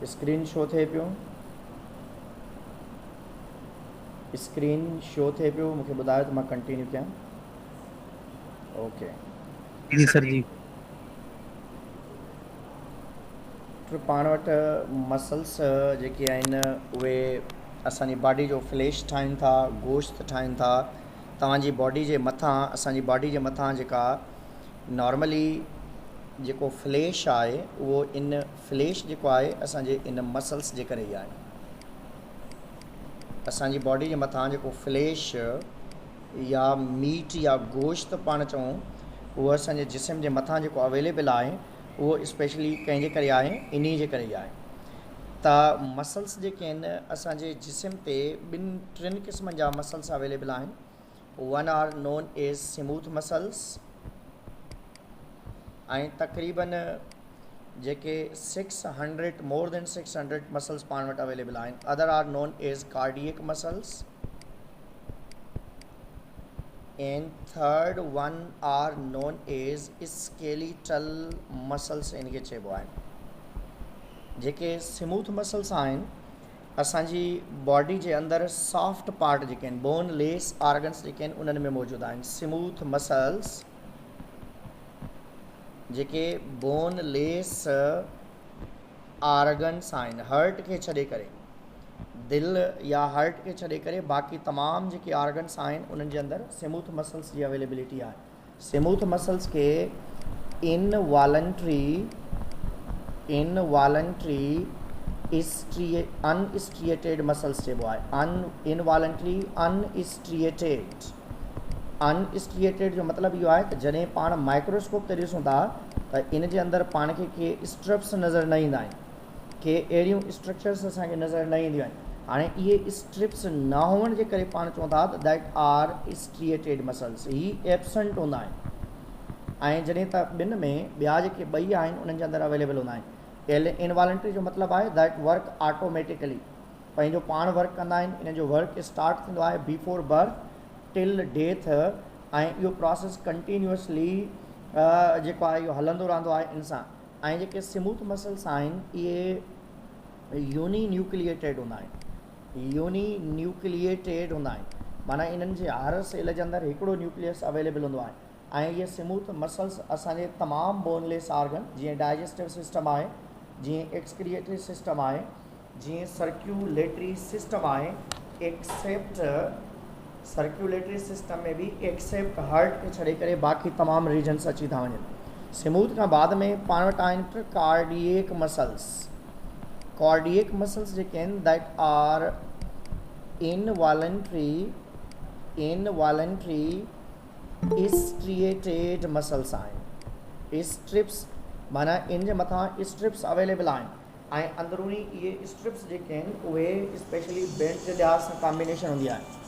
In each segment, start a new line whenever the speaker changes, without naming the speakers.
Screen show थे पियो मूंखे ॿुधायो त मां कंटिन्यू कयां। ओके
जी सर जी।
पाण वटि मसल्स जेके आहिनि उहे असांजी बॉडी जो फ्लैश ठाहिनि था, गोश्त ठाहिनि था। तव्हांजी बॉडी जे मथां, असांजी बॉडी जे मथां जेका नॉर्मली जेको फ्लैश आहे उहो इन फ्लैश जेको आहे असांजे इन मसल्स जे करे ई आहे। असांजी बॉडी जे मथां जेको फ्लैश या मीट या गोश्त पाण चऊं उहो असांजे जिस्म जे मथां जेको अवेलेबल आहे उहो स्पेशली कंहिंजे करे आहे, इन्ही जे करे ई आहे। त मसल्स जेके आहिनि असांजे जिस्म ते टिनि क़िस्मनि जा मसल्स अवेलेबल आहिनि। One are known age smooth muscles ऐं तक़रीबन जेके 600 मोर देन 600 मसल्स पाण वटि अवेलेबल आहिनि। Other are known as cardiac muscles and third one are known as skeletal muscles इनखे चइबो आहे। जेके स्मूथ मसल्स आहिनि असांजी बॉडी जे अंदरि सॉफ्ट पार्ट जेके आहिनि, बोनलेस ऑर्गन्स जेके आहिनि उन्हनि में मौजूदु आहिनि। स्मूथ मसल्स जेके बोनलेस ऑर्गन्स आहिनि, हर्ट खे छॾे करे, दिलि या हर्ट खे छॾे करे बाक़ी तमामु जेके ऑर्गन्स आहिनि उन्हनि जे अंदरि स्मूथ मसल्स जी अवेलेबिलिटी आहे। स्मूथ मसल्स खे इनवॉलंट्री अनस्ट्रिएटेड मसल्स चइबो आहे। इनवॉलंट्री अनस्ट्रिएटेड जो मतिलबु इहो आहे त जॾहिं पाण माइक्रोस्कोप ते ॾिसूं था त इन जे अंदरि पाण खे के स्ट्रिप्स नज़र न ईंदा आहिनि, के अहिड़ियूं स्ट्रक्चर्स असांखे नज़र न ईंदियूं आहिनि। हाणे इहे स्ट्रिप्स न हुअण जे करे पाण चऊं था त दैट आर स्ट्रिएटेड मसल्स, ही एब्सेंट हूंदा आहिनि। ऐं जॾहिं त ॿिनि में ॿिया जेके ॿई आहिनि उन्हनि जे अंदरि अवेलेबल हूंदा आहिनि। इनवॉलंट्री जो मतिलबु आहे दैट वर्क ऑटोमेटिकली, पंहिंजो पाण वर्क कंदा आहिनि। इन जो वर्क स्टार्ट थींदो आहे बिफोर बर्थ टिल डेथ ऐं इहो प्रोसेस कंटिन्यूअसली जेको आहे इहो हलंदो रहंदो आहे इन सां। ऐं जेके स्मूथ मसल्स आहिनि इहे यूनीन्यूक्लिएटेड हूंदा आहिनि। माना इन्हनि जे हर सेल जे अंदरि हिकिड़ो न्यूक्लियस अवेलेबल हूंदो आहे। ऐं इहे स्मूथ मसल्स असांजे तमामु बोनलेस ऑर्गन जीअं डाइजेस्टिव सिस्टम आहे, जीअं एक्सक्रिएटरी सिस्टम आहे, जीअं सर्क्यूलेटरी सिस्टम आहे, एक्सेप्ट सर्क्यूलेटरी सिस्टम में बि एक्सेप्ट हर्ट खे छॾे करे बाक़ी तमामु रीजन्स अची था वञनि। स्मूथ खां बाद में पाण वटि आहिनि कार्डियक मसल्स। कार्डियक मसल्स जेके आहिनि that R involuntary striated muscles आहिनि। स्ट्रिप्स माना इन जे मथां स्ट्रिप्स अवेलेबल आहिनि ऐं अंदरूनी इहे स्ट्रिप्स जेके आहिनि उहे स्पेशली बेल्ट जे लिहाज़ सां कॉम्बिनेशन हूंदी आहे।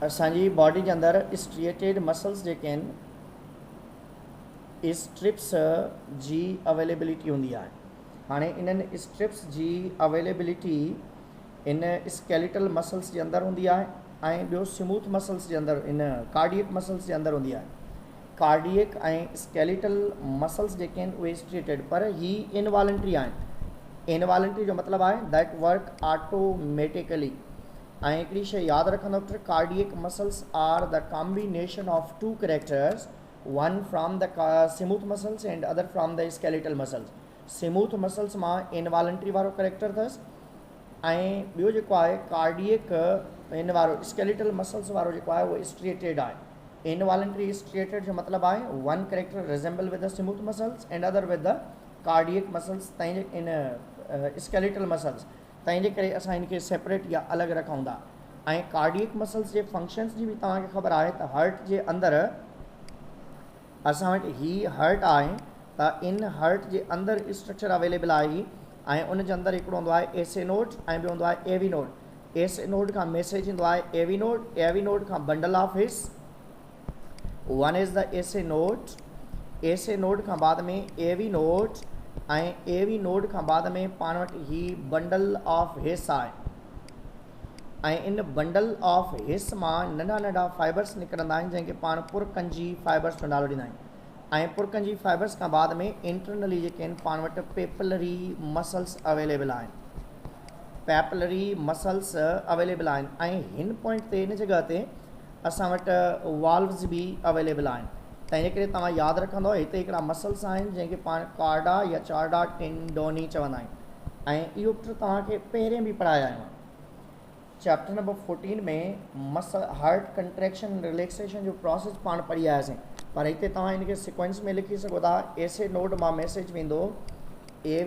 असांजी बॉडी जे अंदरि स्ट्रिएटेड मसल्स जेके आहिनि स्ट्रिप्स जी अवेलेबिलिटी हूंदी आहे। हाणे इन्हनि स्ट्रिप्स जी अवेलेबिलिटी इन स्केलेटल मसल्स जे अंदरि हूंदी आहे ऐं ॿियो स्मूथ मसल्स जे अंदरि, इन कार्डियक मसल्स जे अंदरि हूंदी आहे। कार्डियक ऐं स्केलेटल मसल्स जेके आहिनि उहे स्ट्रिएटेड, पर ही इनवॉलंट्री आहिनि। इनवॉलंट्री जो मतिलबु आहे दैट वर्क ऑटोमेटिकली। ऐं हिकिड़ी शइ यादि रखंदो, cardiac muscles are the combination of two characters, one from the smooth muscles and other from the skeletal muscles. Smooth muscles मां इनवॉलंट्री वारो कैरेक्टर अथसि ऐं ॿियो जेको आहे कार्डियक इन वारो स्केलेटल मसल्स वारो जेको आहे उहो स्ट्रिएटेड आहे। इनवॉलंट्री स्ट्रिएटेड जो मतिलबु आहे one character resemble with the smooth muscles and other with the cardiac muscles तंहिंजे इन स्केलेटल मसल्स। तंहिंजे करे असां इनखे सेपरेट या अलॻि रखूं था। ऐं कार्डियक मसल्स जे फंक्शन्स जी बि तव्हांखे ख़बर आहे त हर्ट जे अंदरि असां वटि ही हर्ट आहे त इन हर्ट जे अंदरि स्ट्रक्चर अवेलेबल आहे ऐं उन जे अंदरि हिकिड़ो हूंदो आहे एसे नोड ऐं ॿियो हूंदो आहे एवी नोड। एसे नोड खां मैसेज ईंदो आहे एवी नोड, एवी नोड खां बंडल ऑफ हिस। One is the essay node, essay node खां बाद में एवी नोड ऐं ए वी नोड खां बाद में पाण वटि ही बंडल ऑफ हिस आहे ऐं इन बंडल ऑफ हिस मां नंढा नंढा फाइबर्स निकिरंदा आहिनि जंहिंखे पाण पुरकंजी फाइबर्स जो नालो ॾींदा आहियूं ऐं पुरकंजी फाइबर्स खां बाद में इंटरनली जेके आहिनि पाण वटि पेपलरी मसल्स अवेलेबल आहिनि पेपलरी मसल्स अवेलेबल आहिनि ऐं हिन पॉइंट ते इन जॻह ते असां वटि वाल्व्स बि अवेलेबल आहिनि तंहिंजे करे तव्हां यादि रखंदव हिते हिकिड़ा मसल्स आहिनि जंहिंखे पाण कार्डा या चार्डा टेंडोनी चवंदा आहियूं ऐं इहो पिक्चर तव्हांखे पहिरें बि पढ़ाया आहियूं चैप्टर नंबर 14 में मसल हार्ट कंट्रैक्शन रिलैक्सेशन जो प्रोसेस पाण पढ़ी आयासीं पर हिते तव्हां इनखे सिक्वेंस में लिखी सघो था एसे नोड मां मैसेज वेंदो ए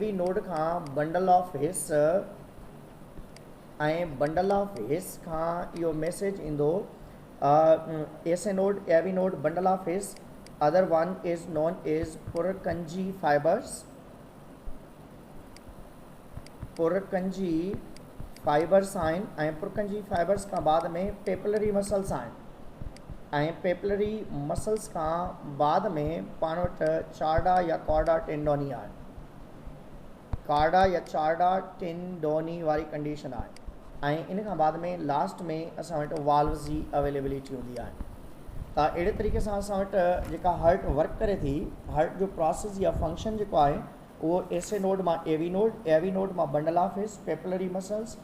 वी नोड खां बंडल ऑफ हिस ऐं बंडल ऑफ हिस खां इहो मैसेज ईंदो S A node A V node bundle of His other one is known as Purkinje fibers आहिनि ऐं पुरकंजी फाइबर्स खां बाद में पेपलरी मसल्स आहिनि ऐं पेपलरी मसल्स खां बाद में पाण वटि चार्डा या कॉर्डा टेंडोनी आहे कार्डा या चार्डा टेंडोनी वारी कंडीशन आहे ऐं इन खां बाद में लास्ट में असां वटि वाल्व्स जी अवेलेबिलिटी हूंदी आहे त अहिड़े तरीक़े सां असां वटि जेका हार्ट वर्क करे थी हार्ट जो प्रोसेस या फंक्शन जेको आहे उहो एसे नोड मां ए वी नोड मां बंडल ऑफ हिस पेपलरी मसल्स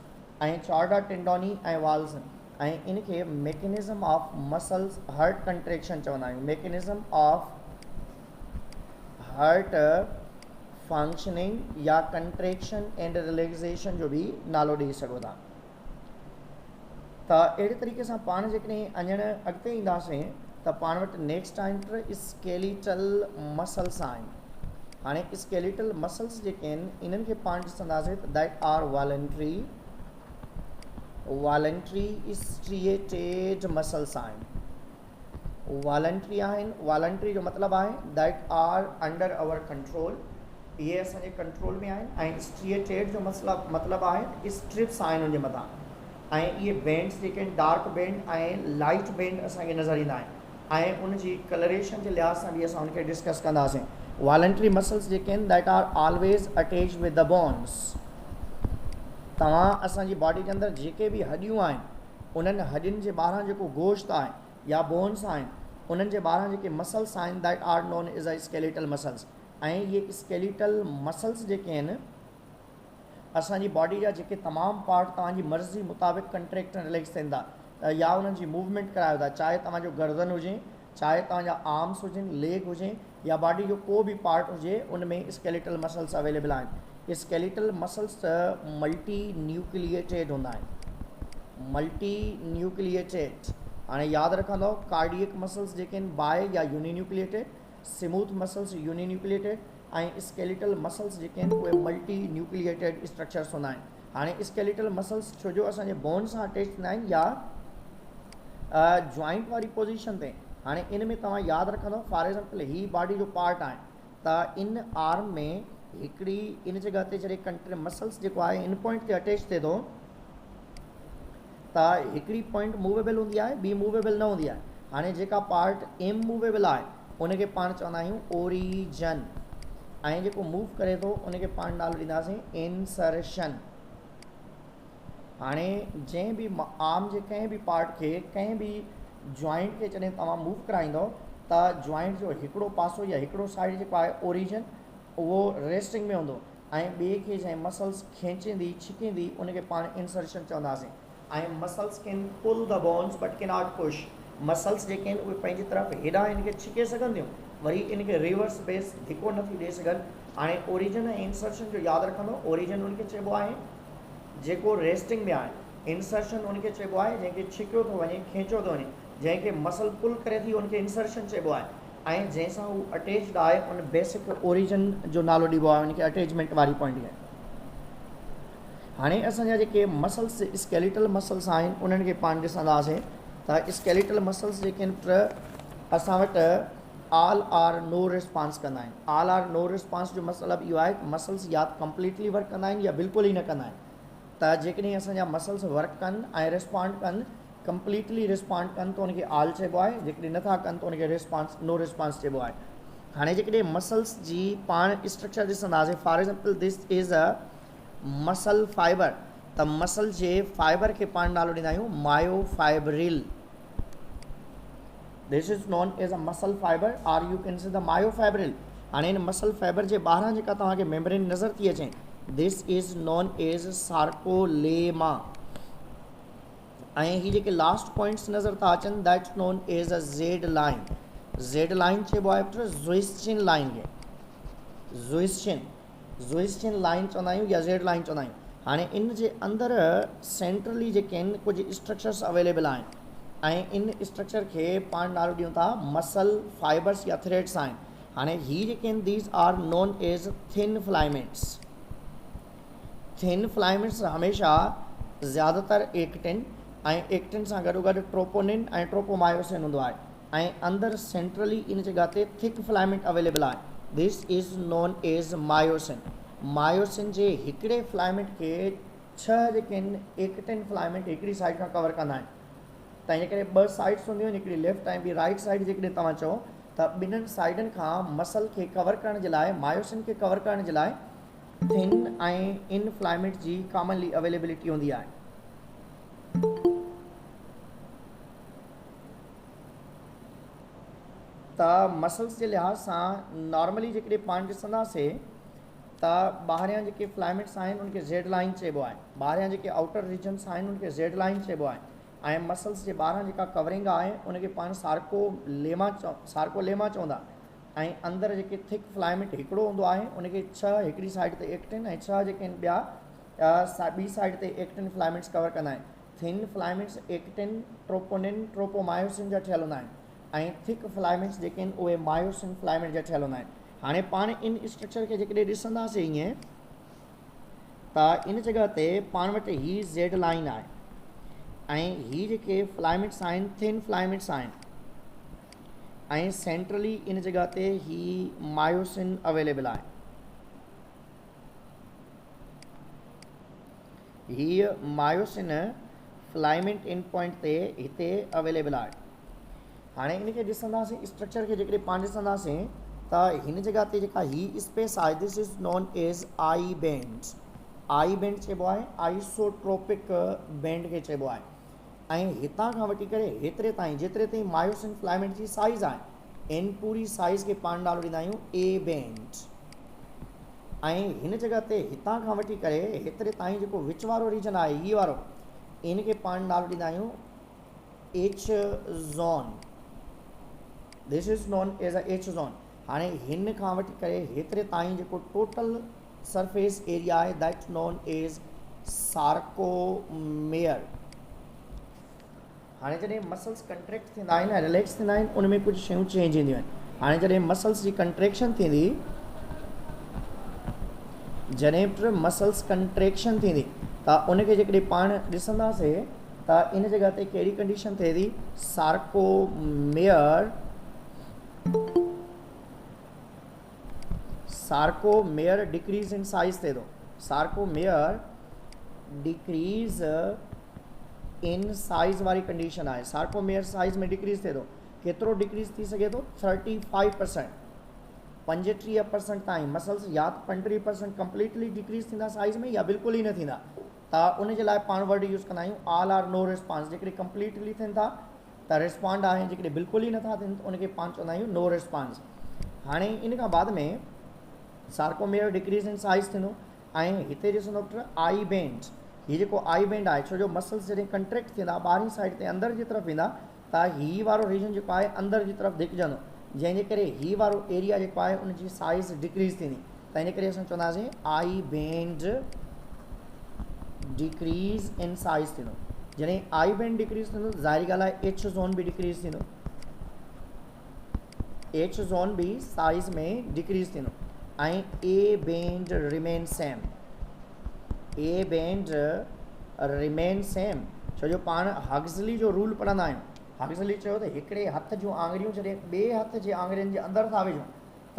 ऐं चार्डा टेंडोनी ऐं वाल्व्स ऐं इनखे mechanism of muscles heart contraction चवंदा आहियूं मैकेनिज़म ऑफ हार्ट फंक्शनिंग या कंट्रैक्शन एंड रिलैक्सेशन जो बि नालो ॾेई सघो था त अहिड़े तरीक़े सां पाण जेकॾहिं अञण अॻिते ईंदासीं त पाण वटि नेक्स्ट आहिनि स्केलेटल मसल्स आहिनि हाणे स्केलेटल मसल्स जेके आहिनि इन्हनि खे पाण ॾिसंदासीं त that are voluntary striated muscles आहिनि वॉलंटरी जो मतिलबु आहे that are under our control इहे असांजे कंट्रोल में आहिनि ऐं स्ट्रिएटेड जो मतिलबु आहे स्ट्रिप्स आहिनि उनजे मथां ऐं इहे बैंड्स जेके आहिनि डार्क बैंड ऐं लाइट बैंड असांखे नज़र ईंदा आहिनि ऐं उनजी कलरेशन जे लिहाज़ सां बि असां उनखे डिस्कस कंदासीं वॉलंटरी मसल्स जेके आहिनि that are always attach with the bones तव्हां असांजी बॉडी जे अंदरि जेके बि हॾियूं आहिनि उन्हनि हॾियुनि जे ॿाहिरां जेको गोश्त आहे या बोन्स आहिनि उन्हनि जे ॿाहिरां जेके मसल्स आहिनि that are known as a skeletal muscles ऐं इहे स्केलेटल मसल्स जेके आहिनि असांजी बॉडी जा जेके तमामु पार्ट तव्हांजी मर्ज़ी मुताबिक़ कंट्रैक्ट ऐं रिलैक्स थींदा या उन्हनि जी मूवमेंट करायो था चाहे तव्हांजो गर्दन हुजे चाहे तव्हांजा आर्म्स हुजनि लेग हुजे या बॉडी जो को बि पार्ट हुजे उन में स्केलेटल मसल्स अवेलेबल आहिनि स्केलेटल मसल्स मल्टी न्यूक्लिएटेड हूंदा आहिनि हाणे यादि रखंदव कार्डियक मसल्स जेके आहिनि बाय या यूनिन्यूक्लिएटेड स्मूथ मसल्स यूनिन्यूक्लिएटेड ऐं स्केलेटल मसल्स जेके आहिनि उहे मल्टी न्यूक्लिएटेड स्ट्रक्चर्स हूंदा आहिनि हाणे स्केलेटल मसल्स छो जो असांजे बोन सां अटैच थींदा आहिनि या जॉइंट वारी पोजीशन ते हाणे इन में तव्हां यादि रखंदव फॉर एग्ज़ाम्पल ही बॉडी जो पार्ट आहे त इन आर्म में हिकिड़ी इन जॻह ते जॾहिं मसल्स जेको आहे इन पॉइंट ते अटैच थिए थो त हिकिड़ी पॉइंट मूवेबल हूंदी आहे ॿी मूवेबल न हूंदी आहे हाणे जेका पार्ट इमूवेबल आहे उनखे पाण चवंदा आहियूं ओरिजन ऐं जेको मूव करे थो उनखे पाण नालो ॾींदासीं इंसर्शन हाणे जंहिं बि आर्म जे कंहिं बि पार्ट खे कंहिं बि जॉइंट खे जॾहिं तव्हां मूव कराईंदव त जॉइंट जो हिकिड़ो पासो या हिकिड़ो साइड जेको आहे ओरिजन उहो रेस्टिंग में हूंदो ऐं ॿिए खे जंहिं मसल्स खींचींदी छिकींदी उनखे पाण इंसर्शन चवंदासीं ऐं muscles can pull the bones but can not push muscles जेके आहिनि उहे पंहिंजी तरफ़ हेॾां इनखे छिके सघंदियूं वरी इनखे रिवर्स बेस धिको नथी ॾेई सघनि हाणे ओरिजिन ऐं इंसर्शन जो यादि रखंदो ओरिजिन उनखे चइबो आहे जेको रेस्टिंग में आहे इंसर्शन उनखे चइबो आहे जंहिंखे छिकियो थो वञे खींचो थो वञे जंहिंखे मसल पुल करे थी उनखे इंसर्शन चइबो आहे ऐं जंहिंसां हू अटैच्ड आहे उन बेसिक ओरिजिन जो नालो ॾिबो आहे उनखे अटैचमेंट वारी पॉइंट आहे हाणे असांजा जेके मसल्स स्केलेटल मसल्स आहिनि उन्हनि खे पाण ॾिसंदासीं त स्केलेटल मसल्स जेके आहिनि असां वटि ऑल आर नो रिस्पॉन्स कंदा आहिनि ऑल आर नो रिस्पॉन्स जो मतिलबु इहो आहे मसल्स या कंप्लीटली वर्क कंदा आहिनि या बिल्कुलु ई न कंदा आहिनि त जेकॾहिं असांजा मसल्स वर्क कनि ऐं रिस्पॉन्ड कनि कंप्लीटली रिस्पॉन्ड कनि त उनखे ऑल चइबो आहे जेकॾहिं नथा कनि त उनखे नो रिस्पॉन्स चइबो आहे हाणे जेकॾहिं मसल्स जी पाण स्ट्रक्चर ॾिसंदासीं, for example this is a muscle fibre, त मसल जे फाइबर खे पाण नालो ॾींदा आहियूं myofibril. This is known as a muscle fibre or you can say the myofibril. हाणे हिन मसल फाइबर जे ॿाहिरां जेका तव्हांखे मेम्ब्रेन नज़र थी अचे, this is known as sarcolemma. ऐं ही जेके लास्ट पॉइंट्स नज़र था अचनि, that's known as a Z line. Z line चइबो आहे पुट ज़ुइस्चिन लाइन खे, ज़ुइस्चिन लाइन चवंदा आहियूं या ज़ेड लाइन चवंदा आहियूं। हाणे इन जे अंदरि सेंट्रली जेके आहिनि कुझु स्ट्रक्चर्स अवेलेबल आहिनि ऐं इन स्ट्रक्चर खे पाण नालो ॾियूं था मसल फाइबर्स या थ्रेड्स आहिनि। हाणे ही जेके आहिनि these are known as thin filaments. Thin filaments हमेशह ज़्यादातर एक्टिन ऐं एक्टिन सां गॾोगॾु ट्रोपोनिन ऐं ट्रोपोमायोसिन हूंदो आहे ऐं अंदरि सेंट्रली इन जॻह ते थिक फिलामेंट अवेलेबल आहे। This is known as myosin. Myosin जे हिकिड़े फिलामेंट खे 6 जेके आहिनि एक्टिन फिलामेंट हिकिड़ी साइड खां कवर कंदा आहिनि। त इन करे 2 साइड्स हूंदियूं आहिनि, हिकिड़ी लेफ्ट ऐं ॿी राइट साइड। जेकॾहिं तव्हां चओ त ॿिन्हिनि साइडनि खां मसल खे कवर करण जे लाइ, मायोसिन खे कवर करण जे लाइ थिन ऐं इन फिलामेंट जी कॉमनली अवेलेबिलिटी हूंदी आहे। त मसल्स जे लिहाज़ सां नॉर्मली जेकॾहिं पाण ॾिसंदासीं त ॿाहिरियां जेके फिलामेंट्स आहिनि उनखे ज़ेड लाइन चइबो आहे, ॿाहिरियां जेके आउटर रीजन्स आहिनि उनखे ज़ेड लाइन चइबो आहे ऐं मसल्स जे ॿाहिरां जेका कवरिंग आहे उनखे पाण सार्कोलेमा चवंदा। ऐं अंदरि जेके थिक फिलामेंट हिकिड़ो हूंदो आहे उनखे 6 हिकिड़ी साइड ते एक्टिन ऐं 6 जेके आहिनि ॿिया ॿी साइड ते एक्टिन फिलामेंट्स कवर कंदा आहिनि। Thin filaments actin, troponin, tropomyosin जा ठहियल हूंदा आहिनि ऐं थिक फिलामेंट्स जेके आहिनि उहे मायोसिन फिलामेंट जा ठहियल हूंदा आहिनि। हाणे पाण इन स्ट्रक्चर खे जेकॾहिं ॾिसंदासीं ईअं त इन जॻह ते पाण वटि ही ज़ेड लाइन आहे ऐं ही जेके फिलामेंट्स आहिनि थिन फिलामेंट्स आहिनि ऐं सेंट्रली इन जॻह ते ही मायोसिन अवेलेबल आहे। हीअ मायोसिन फिलामेंट इन पॉइंट ते हिते अवेलेबल आहे। हाणे इनखे ॾिसंदासीं, स्ट्रक्चर खे जेकॾहिं पाण ॾिसंदासीं त हिन जॻह ते जेका ही स्पेस आहे this is known as I bend. I bend चइबो आहे, आइसोट्रोपिक बेंड खे चइबो आहे। ऐं हितां खां वठी करे हेतिरे ताईं जेतिरे ताईं मायोसिन फिलामेंट जी साइज़ आहे इन पूरी साइज़ खे पाण नालो ॾींदा आहियूं ए बेंड। ऐं हिन जॻह ते हितां खां वठी करे हेतिरे ताईं जेको विच वारो रीजन आहे हीअ वारो, इनखे पाण नालो ॾींदा आहियूं H zone. This is known as a H zone. हाणे हिन खां वठी करे हेतिरे ताईं जेको टोटल सरफेस एरिया आहे दैट्स नोन एज सार्कोमेयर। हाणे जॾहिं मसल्स कंट्रैक्ट थींदा आहिनि ऐं रिलैक्स थींदा आहिनि उन में कुझु शयूं चेंज ईंदियूं आहिनि। हाणे जॾहिं मसल्स जी कंट्रैक्शन थींदी, जॾहिं मसल्स कंट्रैक्शन थींदी त उनखे जेकॾहिं पाण ॾिसंदासीं त इन जॻह ते कहिड़ी कंडीशन थिए थी, सार्कोमेयर डिक्रीज़ इन साइज़ थिए थो। सार्कोमेयर डिक्रीज़ इन साइज़ वारी कंडीशन आहे। सार्कोमेयर साइज़ में डिक्रीज़ थिए थो। केतिरो डिक्रीज़ थी सघे थो? 35%, 35% ताईं मसल्स या 35% कंप्लीटली डिक्रीज़ थींदा साइज़ में या बिल्कुलु ई न थींदा। त उन जे लाइ पाण वर्ड यूज़ कंदा आहियूं ऑल आर नो रिस्पॉन्स। जेकॾहिं कंप्लीटली थियनि था त रिस्पॉन्ड आहे, जेकॾहिं बिल्कुलु ई नथा थियनि त उनखे पाण चवंदा आहियूं नो रिस्पॉन्स। हाणे इन खां बाद में सार्कोमेयर डिक्रीज़ इन साइज़ थींदो ऐं हिते ॾिसंदो पुट आई बेंड। हीअ जेको आई बेंड आहे, छो जो मसल्स जॾहिं कंट्रैक्ट थींदा ॿाहिरीं साइड ते अंदरि जी तरफ़ वेंदा त हीअ वारो रीजन जेको आहे अंदरि जी तरफ़ धिकजंदो, जंहिंजे करे हीअ वारो एरिया जेको आहे उनजी साइज़ डिक्रीज़ थींदी। त इन करे असां चवंदासीं आई बेंड डिक्रीज़ इन साइज़ थींदो। जॾहिं आई बेंड डिक्रीज़ थींदो ज़ाहिरी ॻाल्हि आहे एच ज़ोन बि डिक्रीज़ थींदो, एच ज़ोन भी साइज़ में डिक्रीज़ थींदो ऐं ए बेंड रिमेन सेम। ए बेंड रिमेन सेम छो जो पाण हग्ज़ली जो रूल पढ़ंदा आहियूं। हग्ज़ली चयो त हिकिड़े हथ जूं आङुरियूं जॾहिं ॿिए हथ जे आङुरियुनि जे अंदरि था विझूं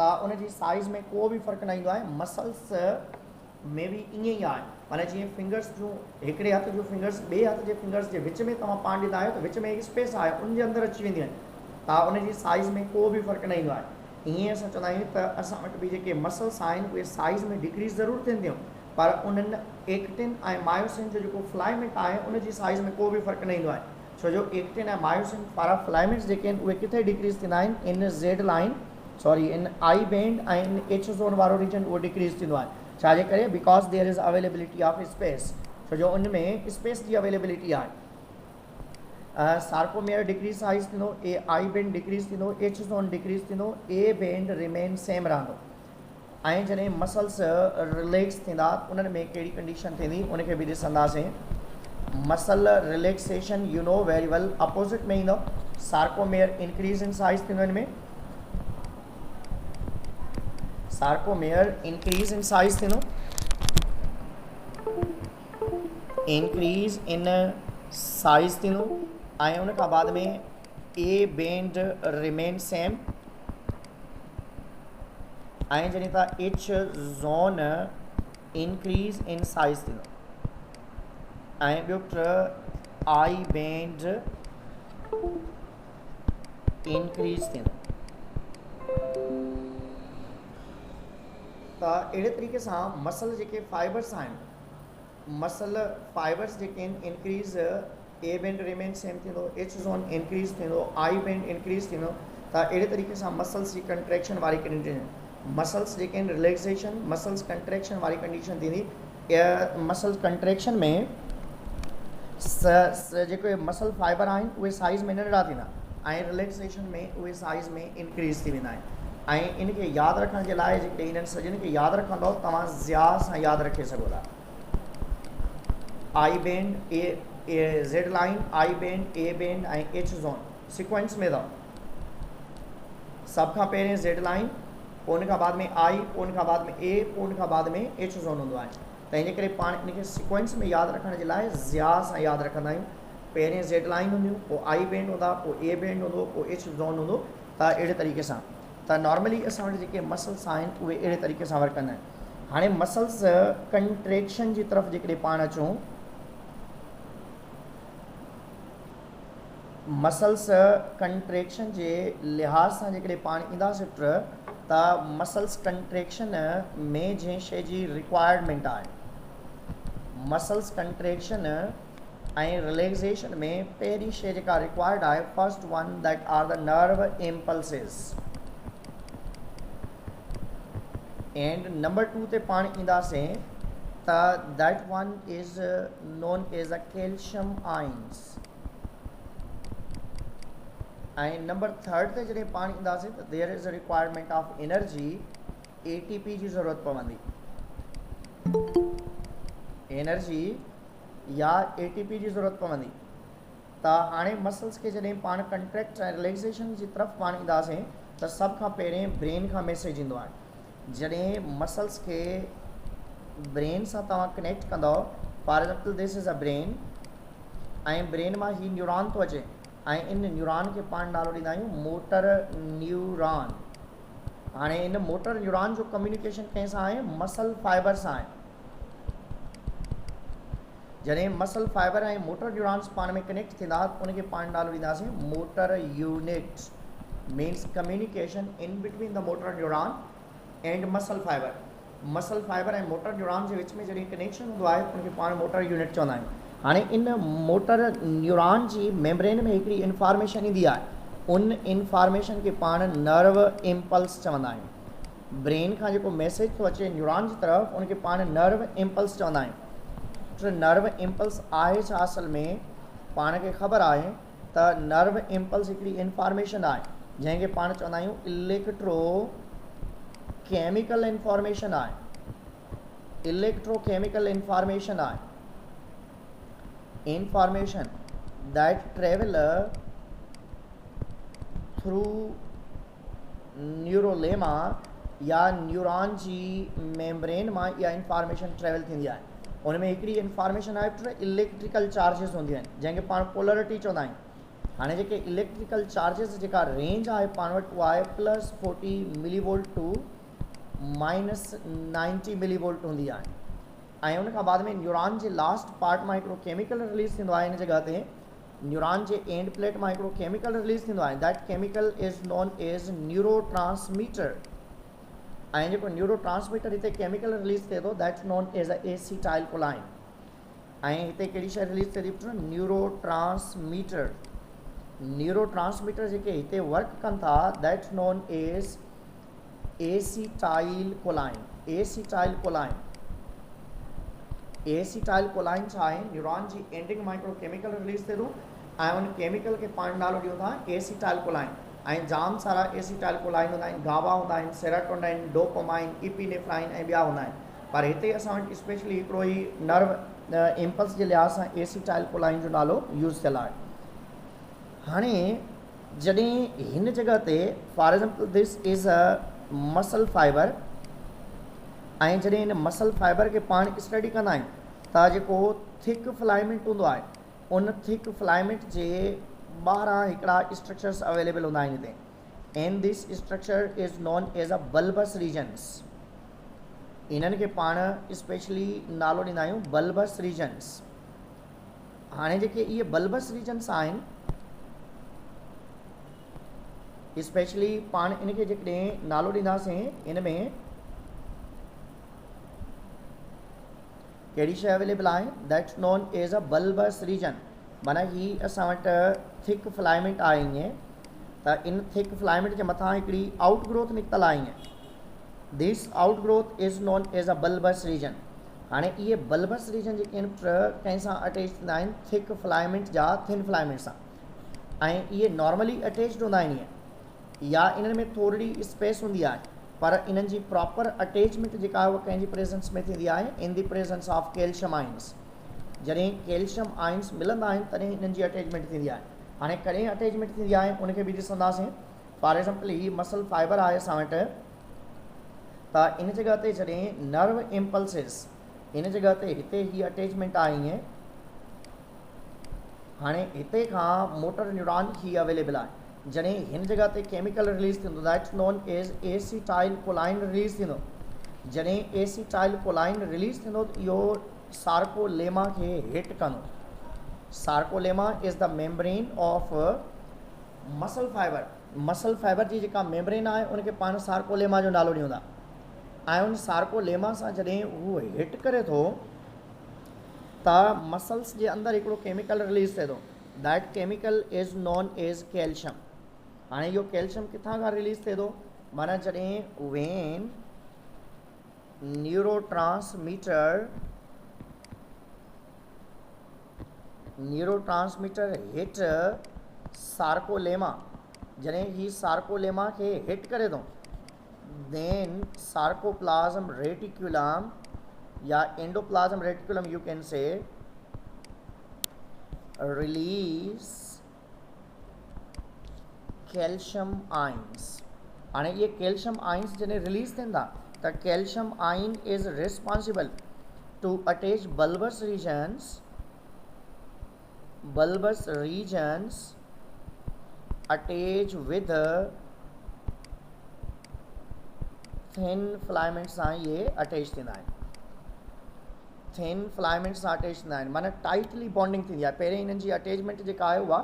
त उनजी साइज़ में को बि फ़र्क़ु न ईंदो आहे। मसल्स में बि ईअं ई आहे। माना जीअं फिंगर्स जूं हिकिड़े हथ जूं फिंगर्स ॿिए हथ जे फिंगर्स जे विच में तव्हां पाण ॾींदा आहियो त विच में हिकु स्पेस आहे उन जे अंदरि अची वेंदियूं आहिनि, त उनजी साइज़ में को बि फ़र्क़ु न ईंदो आहे। ईअं असां चवंदा आहियूं त असां वटि बि जेके मसल्स आहिनि उहे साइज़ में डिक्रीज़ ज़रूरु थियनि थियूं, पर उन्हनि एक्टिन ऐं मायोसिन जो जेको फिलामेंट आहे उनजी साइज़ में को बि फ़र्क़ु न ईंदो आहे। छो जो एक्टिन ऐं मायोसिन वारा फिलामेंट्स जेके आहिनि उहे किथे डिक्रीज़ थींदा आहिनि, इन Z line in I band ऐं इन एच ज़ोन वारो रीजन उहो डिक्रीज़ थींदो आहे। छाजे करे? Because there is availability of space, छो जो उन में स्पेस जी अवेलेबिलिटी आहे। सार्कोमेयर डिक्रीज साइज़ थींदो, ए आई बैंड डिक्रीज़ थींदो, एच ज़ोन डिक्रीज़ थींदो, ए बैंड रिमेन सेम रहंदो। ऐं जॾहिं मसल्स रिलैक्स थींदा उन्हनि में कहिड़ी कंडीशन थींदी उनखे बि ॾिसंदासीं। मसल रिलैक्सेशन यू नो वेरी वेल अपोजिट में ईंदो, सार्कोमेयर इंक्रीज इन साइज़ थींदो। हिन में सार्कोमेयर इंक्रीज इन साइज़ थींदो, इंक्रीज इन साइज़ थींदो, ऐं उन खां बाद में ए बैंड रिमेन सेम, ऐं जॾहिं त H zone increase in size थींदो, ऐं ॿियो ट आई बैंड इंक्रीज थींदो। त अहिड़े तरीक़े सां मसल जेके फाइबर्स आहिनि, मसल फाइबर्स जेके आहिनि increase, A band remain same थींदो, एच ज़ोन इंक्रीज थींदो, आई बैंड इंक्रीज थींदो। त अहिड़े तरीक़े सां मसल्स जी कंट्रैक्शन वारी कंडीशन, मसल्स जेके आहिनि रिलैक्सेशन, मसल्स कंट्रैक्शन वारी कंडीशन थींदी। मसल कंट्रैक्शन में जेके मसल फाइबर आहिनि उहे साइज़ में नंढड़ा थींदा, ऐं रिलैक्सेशन में उहे साइज़ में इंक्रीज़ थी वेंदा आहिनि। ऐं इनखे यादि रखण जे लाइ जेके इन्हनि सॼनि खे यादि रखंदव तव्हां ज़्यादा सां यादि रखे सघो था। I band, A Z line, I band, A band ऐं एच ज़ोन सिक्वेंस में अथव। सभ खां पहिरें ज़ेड लाइन, पोइ उन खां बाद में आई, पोइ उन खां बाद में ए, पोइ उन खां बाद में एच ज़ोन हूंदो आहे। त इन करे पाण इनखे सिक्वेंस में यादि रखण जे लाइ ज़्यादा सां यादि रखंदा आहियूं। पहिरें ज़ेड लाइन हूंदियूं, पोइ आई बैंड हूंदा, पोइ ए बैंड हूंदो, पोइ एच ज़ोन हूंदो। त अहिड़े तरीक़े सां त नॉर्मली असां वटि जेके मसल्स आहिनि उहे अहिड़े तरीक़े सां वर्क कंदा आहिनि। हाणे मसल्स कंट्रैक्शन जी तरफ़ जेकॾहिं पाण अचूं, मसल्स कंट्रैक्शन जे लिहाज़ सां जेकॾहिं पाण ईंदासीं त मसल्स कंट्रैक्शन में जंहिं शइ जी रिक्वायरमेंट आहे, मसल्स कंट्रैक्शन ऐं रिलैक्सेशन में पहिरीं शइ जेका रिक्वायर्ड आहे, first one that are the nerve impulses, and number 2 ते पाण ईंदासीं त that one is known as a calcium ions, ऐं नंबर 3 ते जॾहिं पाण ईंदासीं त there is a requirement of energy, ATP जी ज़रूरत पवंदी, एनर्जी या एटीपी जी ज़रूरत पवंदी। त हाणे मसल्स खे जॾहिं पाण कंट्रैक्ट ऐं रिलैक्सेशन जी तरफ़ पाण ईंदासीं त सभ खां पहिरें ब्रेन खां मैसेज ईंदो आहे। जॾहिं मसल्स खे ब्रेन सां तव्हां कनेक्ट कंदव, for example this is a brain, ऐं ब्रेन मां ही न्यूरॉन थो अचे, ऐं इन न्यूरॉन खे पाण नालो ॾींदा आहियूं मोटर न्यूरॉन। हाणे इन मोटर न्यूरॉन जो कम्युनिकेशन कंहिंसां आहे? मसल फाइबर सां आहे। जॾहिं मसल फाइबर ऐं मोटर न्यूरॉन्स पाण में कनेक्ट थींदा उनखे पाण नालो ॾींदासीं motor unit, means communication in between the motor neuron and मसल फाइबर। मसल फाइबर ऐं मोटर न्यूरॉन जे विच में जॾहिं कनेक्शन हूंदो आहे उनखे पाण मोटर यूनिट चवंदा आहियूं। हाणे इन मोटर न्यूरॉन जी मेम्ब्रेन में हिकिड़ी इंफॉर्मेशन ईंदी आहे, उन इंफॉर्मेशन खे पाण नर्व इम्पल्स चवंदा आहियूं। ब्रेन खां जेको मैसेज थो अचे न्यूरॉन जी तरफ़ उनखे पाण नर्व इम्पल्स चवंदा आहियूं। नर्व इम्पल्स आहे छा? असल में पाण खे ख़बर आहे त नर्व इम्पल्स हिकिड़ी इंफॉर्मेशन आहे जंहिंखे पाण चवंदा आहियूं इलेक्ट्रो केमिकल इंफॉर्मेशन आहे, इलेक्ट्रो केमिकल इंफॉर्मेशन आहे, इंफॉर्मेशन दैट ट्रेवल थ्रू न्यूरोलेमा या न्यूरॉन जी मेम्ब्रेन मां इहा इंफॉर्मेशन ट्रेवल थींदी आहे। उनमें हिकिड़ी इंफॉर्मेशन आहे इलेक्ट्रिकल चार्जिस हूंदियूं आहिनि जंहिंखे पाण पोलरिटी चवंदा आहियूं। हाणे जेके इलेक्ट्रिकल चार्जिस जेका रेंज आहे पाण वटि उहा आहे +40 मिलीवोल्ट टू -90 मिलीवोल्ट हूंदी आहे। ऐं उन खां बाद में न्यूरॉन जे लास्ट पार्ट मां हिकिड़ो केमिकल रिलीज़ थींदो आहे इन जॻह ते, न्यूरॉन जे एंड प्लेट में हिकिड़ो केमिकल रिलीज़ थींदो आहे, that chemical is known as neurotransmitter. ऐं जेको न्यूरोट्रांसमीटर हिते केमिकल रिलीज़ थिए थो that's known as a acetylcholine. ऐं हिते कहिड़ी शइ रिलीज़ थिए थी पुट, न्यूरोट्रांसमीटर। न्यूरोट्रांसमीटर जेके हिते वर्क कनि था that's known as acetylcholine. Acetylcholine, acetylcholine छा आहे, न्यूरॉन जी एंडिंग में हिकिड़ो केमिकल रिलीज़ थिए थो ऐं उन केमिकल खे पाण नालो ॾियूं था एसिटाइल कोलाइन। ऐं जाम सारा एसिटाइल कोलाइन हूंदा आहिनि, गाबा हूंदा आहिनि, सेरोटोनिन, डोपामाइन, इपिनेफ्राइन ऐं ॿिया हूंदा आहिनि। पर हिते असां वटि स्पेशली हिकिड़ो ई नर्व इम्पल्स जे लिहाज़ सां एसिटाइल कोलाइन जो नालो यूज़ थियल आहे। हाणे जॾहिं हिन जॻह ते for example this is a muscle fibre, ऐं जॾहिं हिन मसल फाइबर खे पाण स्टडी कंदा आहियूं त जेको थिक फिलामेंट हूंदो आहे उन थिक फिलामेंट जे ॿाहिरां हिकिड़ा स्ट्रक्चर्स अवेलेबल हूंदा आहिनि हिते, and this structure is known as a bulbous regions. इन्हनि खे पाण स्पेशली नालो ॾींदा आहियूं बल्बस रीजन्स। हाणे जेके इहे बल्बस रीजन्स आहिनि स्पेशली पाण इनखे जेकॾहिं नालो ॾींदासीं, इन में कहिड़ी शइ अवेलेबल आहे, that's known as a bulbous region. माना ही असां वटि थिक फिलामेंट आहे ईअं, त इन थिक फिलामेंट जे मथां हिकिड़ी आउट ग्रोथ निकितल आहे ईअं, this out growth is known as a bulbous region. हाणे इहे बल्बस रीजन जेके आहिनि कंहिं सां अटैच थींदा आहिनि, थिक फिलामेंट जा थिन फिलामेंट सां, ऐं इहे नॉर्मली अटैच्ड हूंदा आहिनि ईअं, या इन्हनि में थोरी स्पेस हूंदी आहे, पर इन्हनि जी प्रॉपर अटैचमेंट जेका आहे उहा कंहिंजी प्रेजेंस में थींदी आहे, इन the presence of calcium ions. जॾहिं कैल्शियम आइंस मिलंदा आहिनि तॾहिं इन्हनि जी अटैचमेंट थींदी आहे। हाणे कॾहिं अटैचमेंट थींदी आहे उनखे बि ॾिसंदासीं। फॉर एग्जाम्पल ही मसल फाइबर आहे असां वटि, त इन जॻह ते जॾहिं नर्व इम्पल्सिस, इन जॻह ते हिते ही अटैचमेंट आहे ईअं। हाणे हिते खां मोटर न्यूरॉन ही अवेलेबल आहे। जॾहिं हिन जॻह ते केमिकल रिलीज़ थींदो that's known as acetylcholine release थींदो। जॾहिं एसिटाइल कोलाइन रिलीज़ थींदो त इहो सार्कोलेमा खे हिट कंदो। Sarcolemma is the membrane of मसल फाइबर। मसल फाइबर जी जेका मेम्ब्रेन आहे उनखे पाण सार्कोलेमा जो नालो ॾियूं था, ऐं उन सार्कोलेमा सां जॾहिं उहो हिट करे थो त मसल्स जे अंदरि हिकिड़ो केमिकल रिलीज़ थिए थो, that chemical is known as calcium. हाणे इहो कैल्शियम किथां खां रिलीज़ थिए थो, माना जॾहिं वेन न्यूरोट्रांसमीटर हिट सार्कोलेमा, जॾहिं ही सार्कोलेमा खे हिट करे थो, देन सार्कोप्लाज्म रेटिकुलम या एंडोप्लाज्म रेटिकुलम यू कैन से रिलीज कैल्शियम आइंस। हाणे ये कैल्शियम आइंस जॾहिं रिलीज़ थियनि था त calcium ion is responsible to attach bulbous regions attach with thin filament सां ये अटैच थींदा आहिनि, थिन फिलामेंट सां अटैच थींदा आहिनि, माना टाइटली बॉन्डिंग थींदी आहे। पहिरें हिननि जी अटैचमेंट जेका आहे उहा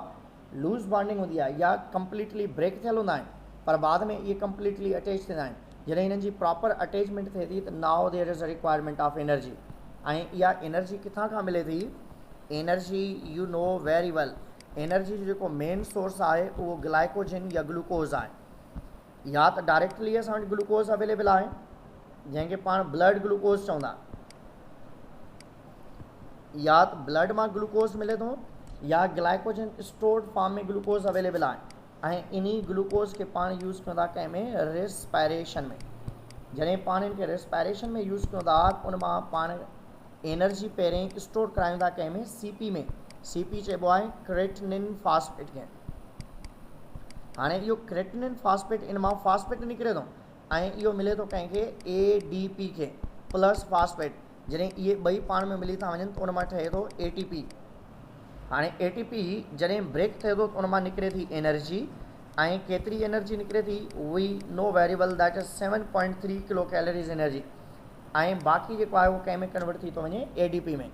लूज़ बॉन्डिंग हूंदी आहे या कंप्लीटली ब्रेक थियल हूंदा आहिनि, पर बाद में इहे कंप्लीटली अटैच थींदा आहिनि। जॾहिं हिननि जी प्रॉपर अटैचमेंट थिए थी त now there is a requirement of energy. ऐं इहा एनर्जी किथां खां मिले थी, energy you know very well, energy जो जेको मेन सोर्स आहे उहो ग्लाइकोजन या ग्लूकोज़ आहे। या त डायरेक्टली असां वटि ग्लूकोज़ अवेलेबल आहे जंहिंखे पाण ब्लड ग्लूकोज़ चवंदा, या त ब्लड मां ग्लूकोज़ मिले थो या ग्लाइकोजन स्टोर्ड फॉर्म में ग्लूकोज़ अवेलेबल आहे, ऐं इन्ही ग्लूकोज़ खे पाण यूज़ कयूं था कंहिंमें रेस्पायरेशन में। जॾहिं पाण इनखे रेस्पायरेशन में यूज़ कयूं था उन मां पाण एनर्जी पहिरें स्टोर करायूं था कंहिंमें सीपी में। सीपी चइबो आहे क्रेटिनिन फॉस्फेट खे। हाणे इहो क्रेटिनिन फॉस्फेट इन मां फॉस्फेट निकिरे थो ऐं इहो मिले थो कंहिंखे एडीपी खे प्लस फॉस्फेट। जॾहिं इहे ॿई पाण में मिली था वञनि त उन मां ठहे थो एटीपी। हाणे एटीपी जॾहिं ब्रेक थिए थो त उन मां निकिरे थी एनर्जी, ऐं केतिरी एनर्जी निकिरे थी we know very well, that is 7.3 kilo calories energy, ऐं बाक़ी जेको आहे उहो कंहिं में कन्वर्ट थी थो वञे एडीपी में।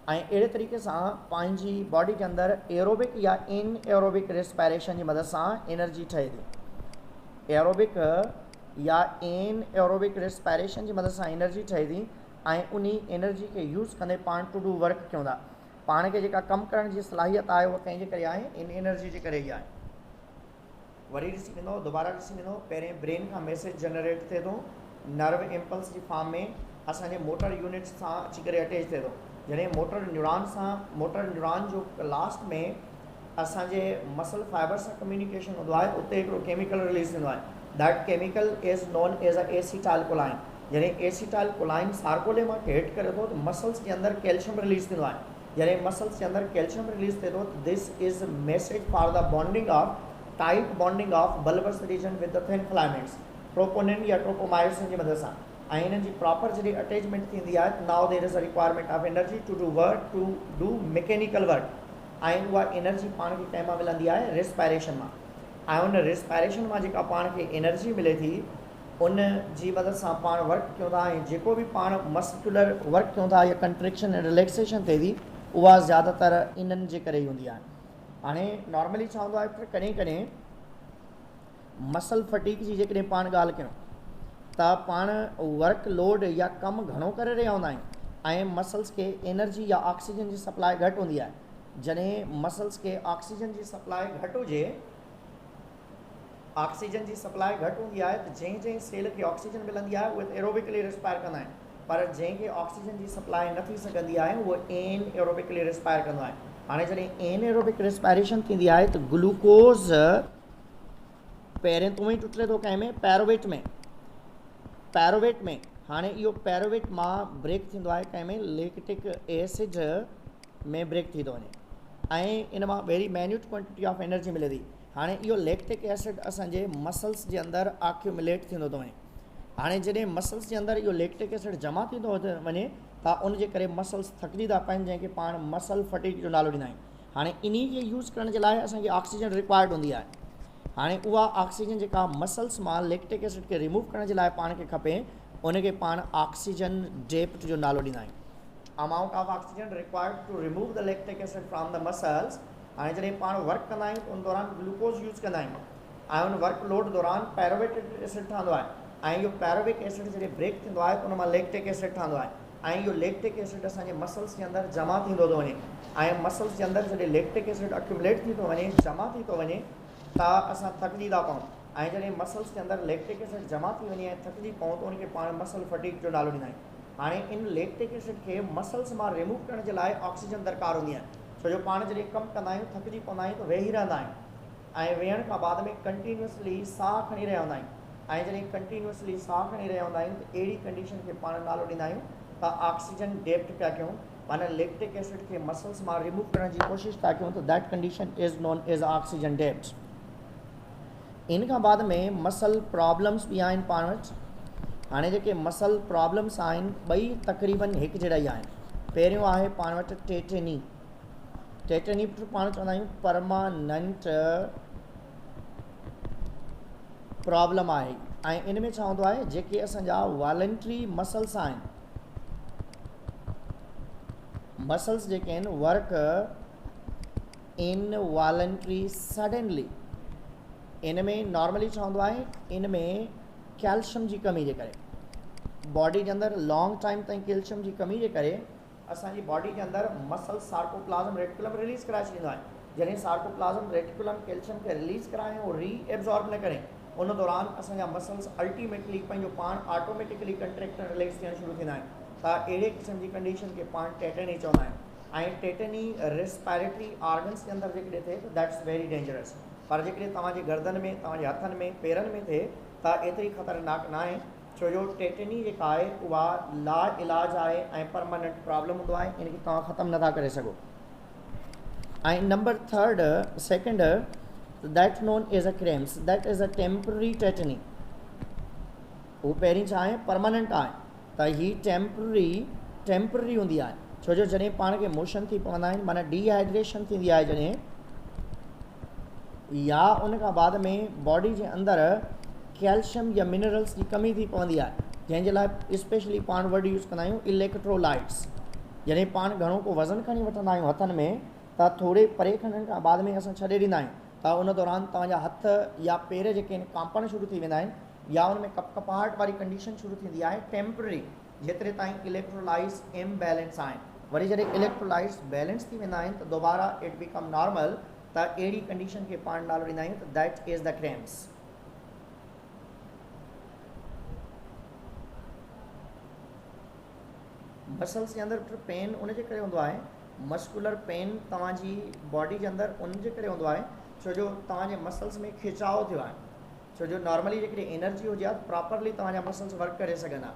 ऐं अहिड़े तरीक़े सां पंहिंजी बॉडी के अंदरि एरोबिक या इन एरोबिक रेस्पायरेशन जी मदद सां एनर्जी ठहे थी। एरोबिक या इन एरोबिक रेस्पायरेशन जी मदद सां एनर्जी ठहे थी ऐं उन एनर्जी खे यूज़ कंदे पाण टू डू वर्क कयूं था। पाण खे जेका कमु करण जी सलाहियत आहे उहा कंहिंजे करे आहे, इन एनर्जी जे करे ई आहे। वरी ॾिसी वेंदो, दोबारा ॾिसी वेंदो, पहिरें ब्रेन खां मैसेज जनरेट थिए थो, नर्व इम्पल्स जी फॉर्म में असांजे मोटर यूनिट्स सां अची करे अटैच थिए थो। जॾहिं मोटर न्यूरॉन जो लास्ट में असांजे मसल फाइबर सां कम्युनिकेशन हूंदो आहे, उते हिकिड़ो केमिकल रिलीज़ थींदो आहे। That chemical is non as a acetylcholine. जॾहिं एसिटाइलकोलाइन सार्कोलेमा खे हिट करे थो त मसल्स जे अंदरि कैल्शियम रिलीज़ थींदो आहे। जॾहिं मसल्स जे अंदरि कैल्शियम रिलीज़ थिए थो त this is message for the bonding of tight bonding of bulbous region with the thin filaments, troponin या ट्रोपोमायोसिन जी मदद सां। ऐं हिननि जी प्रॉपर जॾहिं अटैचमेंट थींदी आहे त now there is a requirement of energy to do work, to do mechanical work. ऐं उहा एनर्जी पाण खे कंहिं मां मिलंदी आहे, रेस्पायरेशन मां। ऐं उन रेस्पायरेशन मां जेका पाण खे एनर्जी मिले थी उन जी मदद सां पाण वर्क कयूं था। ऐं जेको बि पाण मस्कुलर वर्क कयूं था या कंट्रेक्शन ऐं रिलैक्सेशन थिए थी उहा ज़्यादातर इन्हनि जे करे ई हूंदी आहे। हाणे नॉर्मली छा हूंदो आहे, कॾहिं कॾहिं मसल फटीक जी जेकॾहिं पाण ॻाल्हि कयूं त पाण वर्क लोड या कमु घणो करे रहिया हूंदा आहियूं ऐं मसल्स खे एनर्जी या ऑक्सीजन जी सप्लाई घटि हूंदी आहे। जॾहिं मसल्स खे ऑक्सीजन जी सप्लाई घटि हुजे, ऑक्सीजन जी सप्लाई घटि हूंदी आहे त जंहिं सेल खे ऑक्सीजन मिलंदी आहे उहे एरोबिकली रिस्पायर कंदा आहिनि, पर जंहिंखे ऑक्सीजन जी सप्लाई न थी सघंदी आहे उहो एन एरोबिकली रिस्पायर कंदो आहे। हाणे जॾहिं एन एरोबिक रिस्पायरेशन थींदी आहे त ग्लूकोज़ पहिरें तो ई टुटे थो कंहिं में, पैरोवेट में। हाणे इहो पैरोवेट मां ब्रेक थींदो आहे कंहिं में, लैक्टिक एसिड में ब्रेक थी थो वञे ऐं इन मां वेरी मैन्यूट क्वांटिटी ऑफ एनर्जी मिले थी। हाणे इहो लैक्टिक एसिड असांजे मसल्स जे अंदरि एक्यूमुलेट थींदो थो वञे। हाणे जॾहिं मसल्स जे अंदरि इहो लैक्टिक एसिड जमा थींदो वञे त उन जे करे मसल्स थकिजी था पवनि, जंहिंखे पाण मसल फटीग जो नालो ॾींदा आहियूं। हाणे इन खे यूज़ करण जे लाइ असांखे ऑक्सीजन रिक्वायर्ड हूंदी आहे। हाणे उहा ऑक्सीजन जेका मसल्स मां लैक्टिक एसिड खे रिमूव करण जे लाइ पाण खे खपे, उनखे पाण ऑक्सीजन डेप्थ जो नालो ॾींदा आहियूं। Amount of oxygen required to remove the lactic acid from the muscles. हाणे जॾहिं पाण वर्क कंदा आहियूं त उन दौरान ग्लूकोज़ यूज़ कंदा आहियूं ऐं उन वर्क लोड दौरान पैरोवेट एसिड ठहंदो आहे ऐं इहो पैरोविक एसिड जॾहिं ब्रेक थींदो आहे त उन मां लैक्टिक एसिड ठहंदो आहे ऐं इहो लैक्टिक एसिड असांजे मसल्स जे अंदरि जमा थींदो थो वञे। ऐं मसल्स जे अंदरि जॾहिं लैक्टिक एसिड एक्यूमुलेट थी थो वञे, जमा थी थो वञे त असां थकिजी था पऊं। ऐं जॾहिं मसल्स जे अंदरि लैक्टिक एसिड जमा थी वञे ऐं थकिजी पऊं त उनखे पाण मसल फटीग जो नालो ॾींदा आहियूं। हाणे इन लैक्टिक एसिड खे मसल्स मां रिमूव करण जे लाइ ऑक्सीजन दरकार हूंदी आहे, छो जो पाण जॾहिं कमु कंदा आहियूं थकिजी पवंदा आहियूं त वेही रहंदा आहियूं ऐं वेहण खां बाद में कंटिन्यूअसली साह खणी रहिया हूंदा आहियूं। ऐं जॾहिं कंटिन्यूअसली साह खणी रहिया हूंदा आहियूं त अहिड़ी कंडीशन खे पाण नालो ॾींदा आहियूं त ऑक्सीजन डेप्थ पिया कयूं, माना लैक्टिक एसिड खे मसल्स मां रिमूव करण जी कोशिशि था कयूं त that condition is non as oxygen depth. इन खां बाद में मसल प्रॉब्लम्स बि आहिनि पाण वटि। हाणे जेके मसल प्रॉब्लम्स आहिनि ॿई तक़रीबन हिकु जहिड़ा ई आहिनि। पहिरियों आहे पाण वटि टेटेनी पाण चवंदा आहियूं परमानेंट प्रॉब्लम आहे ऐं इन में छा हूंदो आहे, जेके असांजा वॉलंटरी मसल्स आहिनि, मसल्स जेके आहिनि वर्क इन वॉलंटरी सडनली, इन में नॉर्मली छा हूंदो आहे, इन में कैल्शियम जी कमी जे करे बॉडी जे अंदरि लॉन्ग टाइम ताईं कैल्शियम जी कमी जे करे असांजी बॉडी जे अंदरि मसल सार्कोप्लाज़म रेटिकुलम रिलीज़ कराए छॾींदो आहे। जॾहिं सार्कोप्लाज़म रेटिकुलम कैल्शियम खे रिलीज़ कराए उहो रीएब्ज़ॉर्ब न करे, उन दौरान असांजा मसल्स अल्टीमेटली पंहिंजो पाण ऑटोमेटिकली कंट्रैक्ट ऐं रिलैक्स थियणु शुरू थींदा आहिनि। त अहिड़े क़िस्म जी कंडीशन खे पाण टेटेनी चवंदा आहियूं। ऐं टेटेनी रेस्पायरेटरी ऑर्गन्स जे अंदरि जेकॾहिं थिए त दैट्स वेरी डेंजरस। पर जेकॾहिं तव्हांजे गर्दन में, तव्हांजे हथनि में, पेरनि में थिए त एतिरी ख़तरनाक न आहे, छो जो टेटेनी जेका आहे उहा ला इलाज आहे ऐं परमानेंट प्रॉब्लम हूंदो आहे, इनखे तव्हां ख़तमु नथा करे सघो। ऐं number second that known as a cramps, that is a temporary tetany. उहो पहिरीं छा आहे, परमानेंट आहे, त ही टेम्पररी हूंदी आहे, छो जो जॾहिं पाण खे मोशन थी पवंदा आहिनि, माना डिहाइड्रेशन थींदी आहे जॾहिं, या उन खां बाद में बॉडी जे अंदरि कैल्शियम या मिनरल्स जी कमी थी पवंदी आहे, जंहिंजे लाइ स्पेशली पाण वर्ड यूज़ कंदा आहियूं इलेक्ट्रोलाइट्स। जॾहिं पाण घणो को वज़न खणी वठंदा आहियूं हथनि में त थोरे परे खणण खां बाद में असां छॾे ॾींदा आहियूं त उन दौरान तव्हांजा हथ या पेर जेके आहिनि कांपण शुरू थी वेंदा आहिनि या उन में कपकपाहट वारी कंडीशन शुरू थींदी आहे टेम्पररी, जेतिरे ताईं इलेक्ट्रोलाइट्स इम्बैलेंस आहिनि। वरी जॾहिं इलेक्ट्रोलाइट्स बैलेंस थी वेंदा आहिनि त दोबारा इट बिकम नॉर्मल, त अहिड़ी कंडीशन खे पाण नालो ॾींदा आहियूं त that is the cramps. Muscles जे अंदरि पेन उनजे करे हूंदो आहे, मस्कुलर पेन तव्हांजी बॉडी जे अंदरि उनजे करे हूंदो आहे छो जो तव्हांजे मसल्स में खिचाव थियो आहे। छो जो नॉर्मली जेकॾहिं एनर्जी हुजे हा त प्रॉपरली तव्हांजा मसल्स वर्क करे सघनि हा,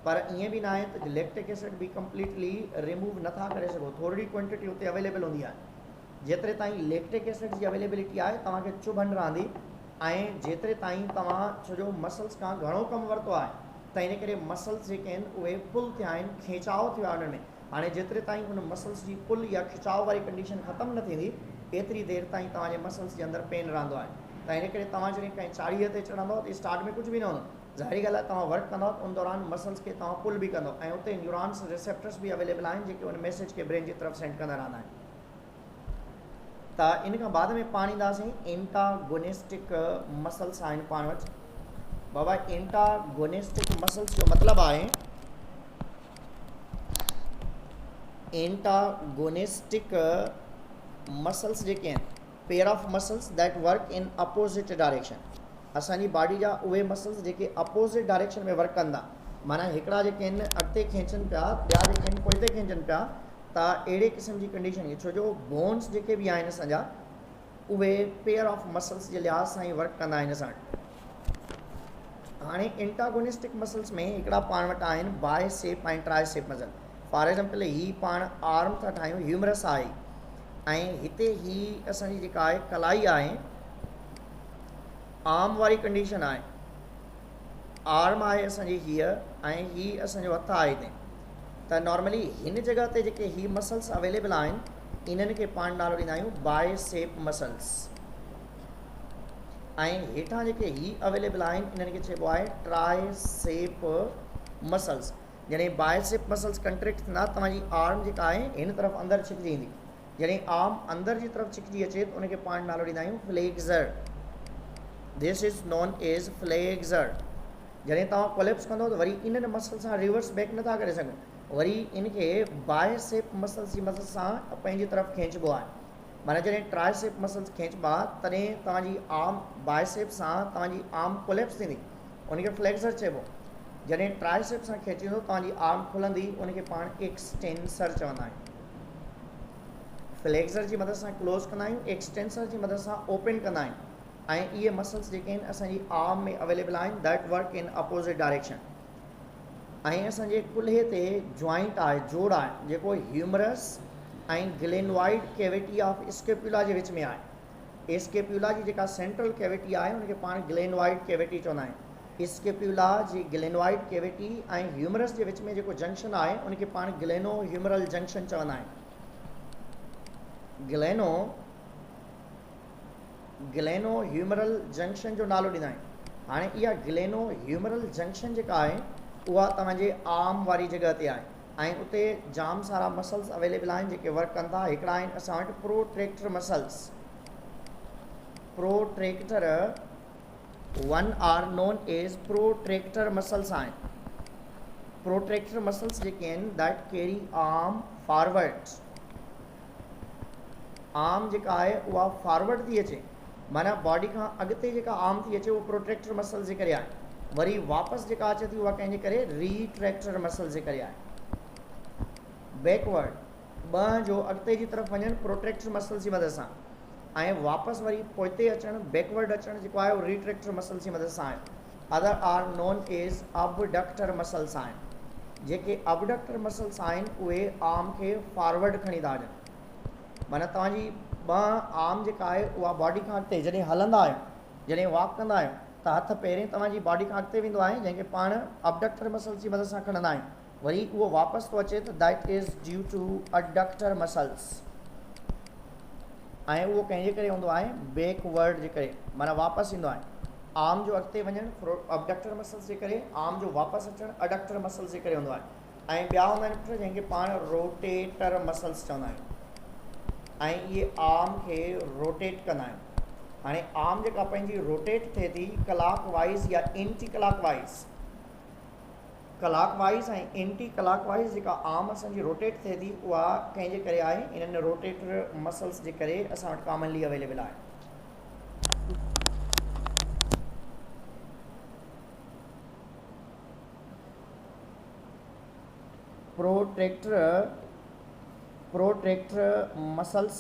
पर ईअं बि न आहे त लैक्टिक एसिड बि कंप्लीटली रिमूव नथा करे सघो, थोरी क्वांटिटी उते अवेलेबल हूंदी आहे। जेतिरे ताईं लैक्टिक एसिड जी अवेलेबिलिटी आहे तव्हांखे चुभन रहंदी, ऐं जेतिरे ताईं तव्हां छो जो मसल्स खां घणो कमु वरितो आहे त इन करे मसल्स जेके आहिनि उहे पुल थिया आहिनि, खिचाव थियो आहे उन्हनि में। हाणे जेतिरे ताईं उन मसल्स जी पुल या खिचाव वारी कंडीशन ख़तमु न थींदी एतिरी देरि ताईं तव्हांजे मसल्स जे अंदरि पेन रहंदो आहे। त इन करे तव्हां जॾहिं कंहिं चाढ़ीअ ते चढ़ंदव त स्टार्ट में कुझु बि न हूंदो, ज़ाहिरी ॻाल्हि आहे तव्हां वर्क कंदव उन दौरान मसल्स खे तव्हां पुल बि कंदव ऐं उते न्यूरॉन्स रिसेप्टर्स बि अवेलेबल आहिनि जेके उन मैसेज खे ब्रेन जी तरफ़ सेंड कंदा रहंदा आहिनि। त इन खां बाद में पाण ईंदासीं एंटागोनिस्टिक मसल्स आहिनि पाण वटि। बाबा एंटागोनिस्टिक मसल्स जो मतिलबु आहे एंटागोनिस्टिक मसल्स जेके आहिनि pair of muscles that work in opposite direction. असांजी बॉडी जा उहे मसल्स जेके अपोजिट डायरेक्शन में वर्क कंदा, माना हिकिड़ा जेके आहिनि अॻिते खींचनि पिया, ॿिया जेके आहिनि पोइते खींचनि पिया, त अहिड़े क़िस्म जी कंडीशन खे छो जो बोन्स जेके बि आहिनि असांजा उहे पेयर ऑफ मसल्स जे लिहाज़ सां ई वर्क कंदा आहिनि असां वटि। हाणे एंटागोनिस्टिक मसल्स में हिकिड़ा पाण वटि आहिनि बाय सेप ऐं ट्राई सेप मसल। फॉर एग्जाम्पल ही पाण आर्म था ठाहियूं, ह्यूमरस आहे ऐं हिते ही असांजी जेका आहे कलाई आहे, आर्म वारी कंडीशन आहे, आर्म आहे असांजी हीअ ऐं ही असांजो हथु आहे हिते। त नॉर्मली हिन जॻह ते जेके ही मसल्स अवेलेबल आहिनि इन्हनि खे पाण नालो ॾींदा आहियूं बाय सेप मसल्स, ऐं हेठां जेके ही अवेलेबल आहिनि इन्हनि खे चइबो आहे ट्राई सेप मसल्स। जॾहिं बायसेप मसल्स कंट्रैक्ट थींदा तव्हांजी आर्म जेका आहे हिन तरफ़ अंदरि छिकिजी ईंदी, जॾहिं आर्म अंदरि जी तरफ़ छिकिजी अचे त उनखे पाण नालो ॾींदा आहियूं flexor. This is known as flexor. जॾहिं तव्हां कोलैप्स कंदो त वरी इन्हनि मसल्स सां रिवर्स बैक नथा करे सघो, वरी इनखे बायसेप मसल्स जी मदद सां पंहिंजी तरफ़ खींचबो आहे। माना जॾहिं ट्राइसेप मसल्स खींचबा तॾहिं तव्हांजी आर्म बायसेप सां तव्हांजी आर्म कोलैप्स थींदी, उनखे फ्लेक्सर चइबो। जॾहिं ट्राइसेप सां खींचींदो तव्हांजी आर्म खुलंदी, उनखे पाण एक्सटेंसर चवंदा आहियूं। फ्लेक्सर जी मदद सां क्लोज़ कंदा आहियूं, एक्सटेंसर जी मदद सां ओपन कंदा आहियूं, ऐं इहे मसल्स जेके आहिनि असांजी आर्म में अवेलेबल आहिनि that work in opposite direction. ऐं असांजे कुल्हे ते जॉइंट आहे, जोड़ आहे, जेको ह्यूमरस ऐं ग्लेनवाइड कैविटी ऑफ स्केपुला जे विच में आहे। स्केपुला जी जेका सेंट्रल कैविटी आहे उनखे पाण ग्लेनवाइड कैविटी चवंदा आहियूं। स्केपुला जी ग्लेनवाइड कैविटी ऐं ह्यूमरस जे विच में जेको जंक्शन आहे उनखे पाण ग्लेनो ह्यूमरल जंक्शन चवंदा आहियूं। ग्लेनो ह्यूमरल जंक्शन जो नालो ॾींदा आहियूं। हाणे इहा ग्लेनो ह्यूमरल जंक्शन जेका आहे उहा तव्हांजे आर्म वारी जॻह ते आहे ऐं उते जाम सारा मसल्स अवेलेबल आहिनि जेके वर्क कनि था। हिकिड़ा आहिनि असां वटि protractor muscles. Protractor one are known as protractor muscles आहिनि। प्रोट्रैक्टर मसल्स जेके आहिनि that carry arm forward. Arm जेका आहे उहा फॉरवर्ड थी अचे, माना बॉडी खां अॻिते जेका आर्म थी अचे उहा प्रोट्रैक्टर मसल्स जे करे आहे। वरी वापसि जेका अचे थी उहा कंहिंजे करे रीट्रैक्टर मसल्स जे करे आहे। बैकवर्ड ॿ जो अॻिते जी तरफ़ वञणु प्रोट्रैक्टर मसल्स जी मदद सां, ऐं वापसि वरी पोइते अचणु बैकवर्ड अचणु जेको आहे उहो रीट्रैक्टर मसल्स जी मदद सां आहे। Other are known age abductor muscles आहिनि। जेके अबडक्टर मसल्स आहिनि उहे आर्म खे फॉरवर्ड खणी था वञनि, माना तव्हांजी ॿ आर्म जेका आहे उहा बॉडी खां अॻिते जॾहिं हलंदा आहियो, जॾहिं वॉक कंदा आहियो त हथु पहिरें तव्हांजी बॉडी खां अॻिते वेंदो आहे जंहिंखे पाण अबडक्टर मसल्स जी मदद सां खणंदा आहियूं। वरी उहो वापसि थो अचे त that is due to adductor muscles, ऐं उहो कंहिंजे करे हूंदो आहे बैकवर्ड जे करे, माना वापसि ईंदो आहे। आर्म जो अॻिते वञणु अबडक्टर मसल्स जे करे, आर्म जो वापसि अचणु अडक्टर मसल्स जे करे हूंदो आहे। ऐं ॿिया हूंदा आहिनि पुट जंहिंखे पाण रोटेटर मसल्स चवंदा आहियूं ऐं इहे आर्म खे रोटेट कंदा आहिनि। हाणे आर्म जेका पंहिंजी रोटेट थिए थी क्लॉक वाइज़ या एंटी क्लॉक वाइज़ ऐं एंटी क्लॉक वाइज़ जेका आर्म असांजी रोटेट थिए थी उहा कंहिंजे करे आहे, इन्हनि रोटेटर मसल्स जे करे असां वटि कॉमनली अवेलेबल आहे। प्रोट्रैक्टर मसल्स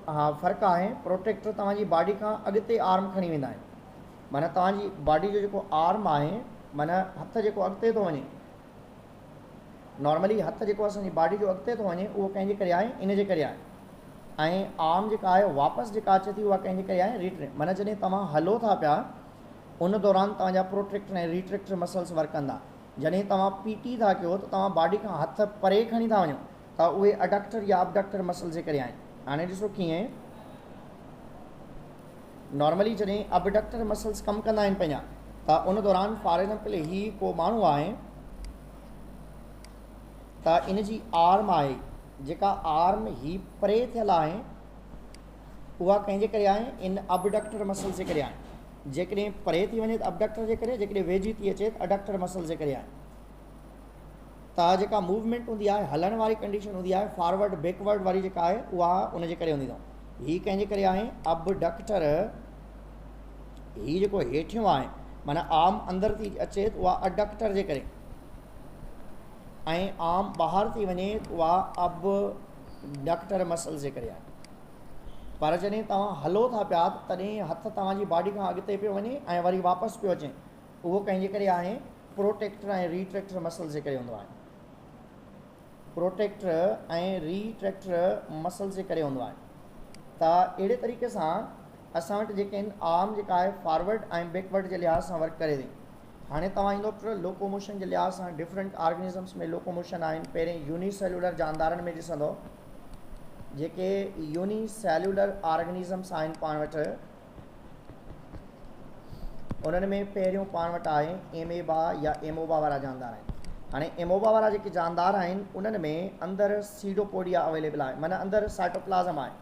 हाँ फ़र्क़ु आहे। प्रोट्रैक्टर तव्हांजी बॉडी खां अॻिते आर्म खणी वेंदा आहिनि, माना तव्हांजी बॉडी जो जेको आर्म आहे, माना हथ जेको अॻिते थो वञे, नॉर्मली हथ जेको असांजी बॉडी जो अॻिते थो वञे उहो कंहिंजे करे आहे, इन जे करे आहे। ऐं आर्म जेका आहे वापसि जेका अचे थी उहा कंहिंजे करे आहे, रिट्रैक्ट। माना जॾहिं तव्हां हलो था पिया उन दौरान तव्हांजा प्रोट्रैक्टर ऐं रिट्रैक्टर मसल्स वर्क कंदा। जॾहिं तव्हां पीटी था कयो त तव्हां बॉडी खां हथ परे खणी था वञो त उहे अडक्टर या अबडक्टर मसल जे करे आहिनि। हाणे ॾिसो कीअं नॉर्मली जॾहिं अबडक्टर मसल्स कमु कंदा आहिनि पंहिंजा, त उन दौरान फॉर एग्जाम्पल ही को माण्हू आहे त इन जी आर्म आहे, जेका आर्म ही परे थियल आहे उहा कंहिंजे करे आहे, इन अबडक्टर मसल जे करे आहे। जेकॾहिं परे थी वञे त अबडक्टर जे करे, जेकॾहिं वेझी थी अचे त अडक्टर मसल जे करे आहे। त जेका मूवमेंट हूंदी आहे, हलण वारी कंडीशन हूंदी आहे, फॉरवर्ड बैकवर्ड वारी जेका आहे उहा उन जे करे हूंदी अथव। हीअ कंहिंजे करे आहे, अबडक्टर। हीअ जेको हेठियों आहे माना आर्म अंदरि थी अचे त उहा अडक्टर जे करे, ऐं आर्म ॿाहिरि थी वञे त उहा अबडक्टर मसल जे करे आहे। पर जॾहिं तव्हां हलो था पिया तॾहिं हथु तव्हांजी बॉडी खां अॻिते पियो वञे ऐं वरी वापसि पियो अचे, उहो कंहिंजे करे आहे, प्रोट्रैक्टर ऐं रिट्रैक्टर मसल जे करे हूंदो आहे। प्रोट्रैक्टर ऐं रिट्रैक्टर मसल जे करे हूंदो आहे। त अहिड़े तरीक़े सां असां वटि जेके आहिनि आर्म जेका आहे फॉरवर्ड ऐं बैकवर्ड जे लिहाज़ सां वर्क करे थी। हाणे तव्हां ईंदो लोकोमोशन जे लिहाज़ सां डिफरेंट ऑर्गेनिज़म्स में लोकोमोशन आहिनि। पहिरें यूनिसेल्युलर जानदारनि में ॾिसंदो, जेके यूनिसेल्युलर ऑर्गेनिज़म्स आहिनि पाण वटि, उन्हनि में पहिरियों पाण वटि आहे एमेबा या एमोबा वारा जानदार आहिनि। हाणे एमोबा वारा जेके जानदार आहिनि उन्हनि में अंदरि सीडोपोडिया अवेलेबल आहे, माना अंदरि साइटोप्लाज़म आहे।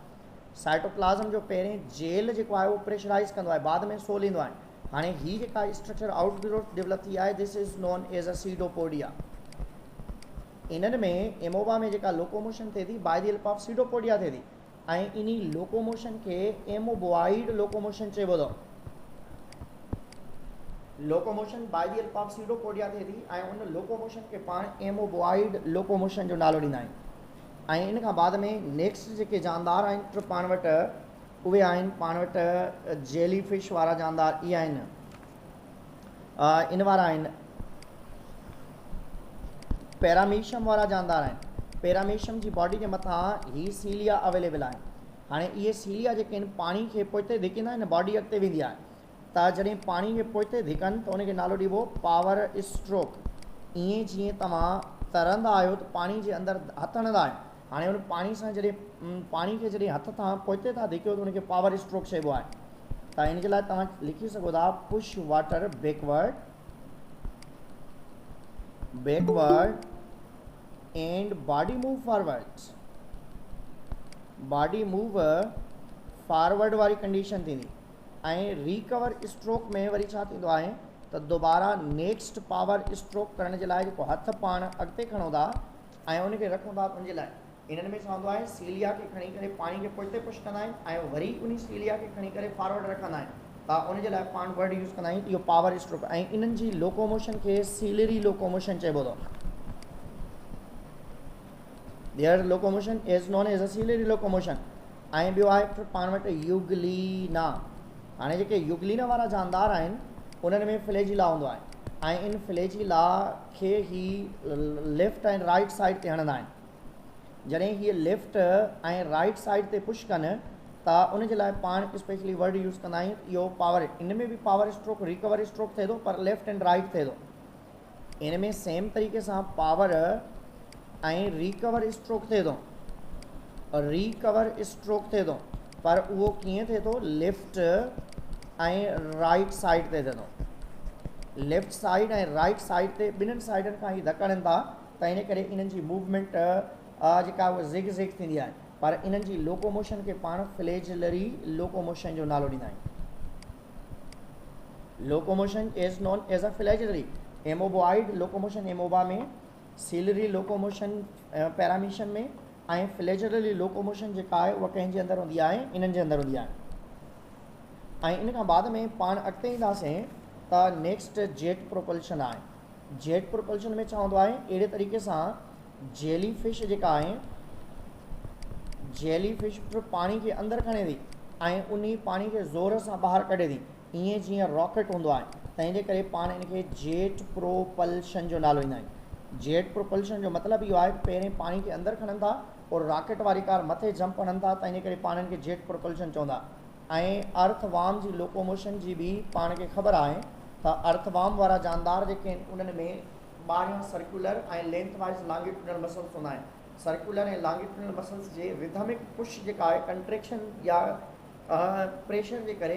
साइटोप्लाज़म जो पहिरें जेल जेको आहे उहो प्रेशराइज़ कंदो आहे, बाद में सोल ईंदो आहे। हाणे हीअ जेका स्ट्रक्चर आउटग्रोथ डेवलप थी आहे, this is known as a pseudopodia. इन्हनि में एमोबा में जेका लोकोमोशन थिए थी by the help of pseudopodia थिए थी, ऐं इन लोकोमोशन खे एमोबॉइड लोकोमोशन चइबो अथव। Locomotion by the help of pseudopodia थिए थी ऐं उन लोकोमोशन खे पाण एमोबॉइड लोकोमोशन जो नालो ॾींदा आहियूं। ऐं इन खां बाद में नेक्स्ट जेके जानदार आहिनि पाण वटि, उहे आहिनि पाण वटि जेली फिश वारा जानदार, इहे आहिनि इन वारा आहिनि पैरामीशियम वारा जानदार आहिनि। पैरामीशियम जी बॉडी जे मथां ही सीलिया अवेलेबल आहे। हाणे इहे सीलिया जेके आहिनि पाणी खे पोइते धिकींदा आहिनि, बॉडी अॻिते वेंदी आहे। त जॾहिं पाणी खे पोइते धिकनि त उनखे नालो ॾिबो पावर स्ट्रोक। ईअं जीअं तव्हां तरंदा आहियो त पाणी जे अंदरि हथु हणंदा आहियो, हाणे उन पाणी सां जॾहिं पाणी खे जॾहिं हथ तां पोइते था धिकियो त उनखे पावर स्ट्रोक चइबो आहे। त इन जे लाइ तव्हां लिखी सघो था push water backward and body move forward. Body move forward वारी कंडीशन थींदी ऐं रिकवर स्ट्रोक में वरी छा थींदो आहे त दोबारा नेक्स्ट पावर स्ट्रोक करण जे लाइ जेको हथु पाण अॻिते खणो था ऐं उनखे रखूं था, उनजे लाइ इन्हनि में छा हूंदो आहे, सीलिया खे खणी करे पाणी खे पोइते पुश कंदा आहिनि ऐं वरी उन सीलिया खे खणी करे फॉरवर्ड रखंदा आहिनि। त उनजे लाइ पाण वर्ड यूज़ कंदा आहियूं इहो पावर स्ट्रोक। ऐं इन्हनि जी लोकोमोशन खे सीलरी लोकोमोशन चइबो अथव। There locomotion is known as a ciliary locomotion. ऐं ॿियो आहे पाण वटि युगलीना। हाणे जेके युगलीना वारा जानदार आहिनि उन्हनि में फ्लैजिला हूंदो आहे ऐं इन फ्लैजिला खे ही लेफ्ट ऐं राइट साइड ते हणंदा आहिनि। जॾहिं हीअ लेफ्ट ऐं राइट साइड ते पुश कनि त उनजे लाइ पाण स्पेशली वर्ड यूज़ कंदा आहियूं इहो पावर। इन में बि पावर स्ट्रोक रिकवर स्ट्रोक थिए थो, पर लेफ्ट एंड राइट थिए थो। इन में सेम तरीक़े सां पावर ऐं रिकवर स्ट्रोक थिए थो, रिकवर स्ट्रोक थिए थो, पर उहो कीअं थिए थो, लेफ्ट ऐं राइट साइड ते थिए थो। लेफ्ट साइड ऐं राइट साइड ते ॿिन्हिनि साइडनि खां ई धकड़नि था, त इन करे इन्हनि जी मूवमेंट जेका उहा ज़िग ज़िग थींदी आहे। पर इन्हनि जी लोकोमोशन खे पाण फ्लैजिलरी लोकोमोशन जो नालो ॾींदा आहियूं। Locomotion is known as a flagellary. Amoeboid locomotion amoeba में, सीलरी लोकोमोशन पैरामीशन में, ऐं फ्लैजिलरी लोकोमोशन जेका आहे उहा कंहिंजे अंदरि हूंदी आहे, इन्हनि जे अंदरि हूंदी आहे। ऐं इन खां बाद में पाण अॻिते ईंदासीं त नेक्स्ट जेट प्रोपल्शन आहे। जेट प्रोपल्शन में छा हूंदो आहे, अहिड़े तरीक़े सां जेली फिश जेका आहे, जेली फिश पाणी खे अंदरि खणे थी ऐं उन पाणी खे ज़ोर सां ॿाहिरि कढे थी, ईअं जीअं रॉकेट हूंदो आहे। तंहिंजे करे पाण इनखे जेट प्रोपल्शन जो नालो ॾींदा आहियूं। जेट प्रोपल्शन जो मतिलबु इहो आहे कि पहिरें पाणी खे अंदरि खणनि था और रॉकेट वारी कार मथे जंप हणनि था, त इन करे पाण इनखे जेट प्रोपल्शन चवंदा। ऐं अर्थवार्म जी लोकोमोशन जी बि पाण खे ख़बर आहे त अर्थवार्म वारा जानदार जेके आहिनि उन्हनि में 12 सर्कुलर ऐं लेंथ वाइज लॉन्गिट्यूडनल मसल्स हूंदा आहिनि। सर्कुलर ऐं लॉन्गिट्यूडनल मसल्स जे रिथमिक पुश जेका आहे, कंट्रेक्शन या प्रेशर जे करे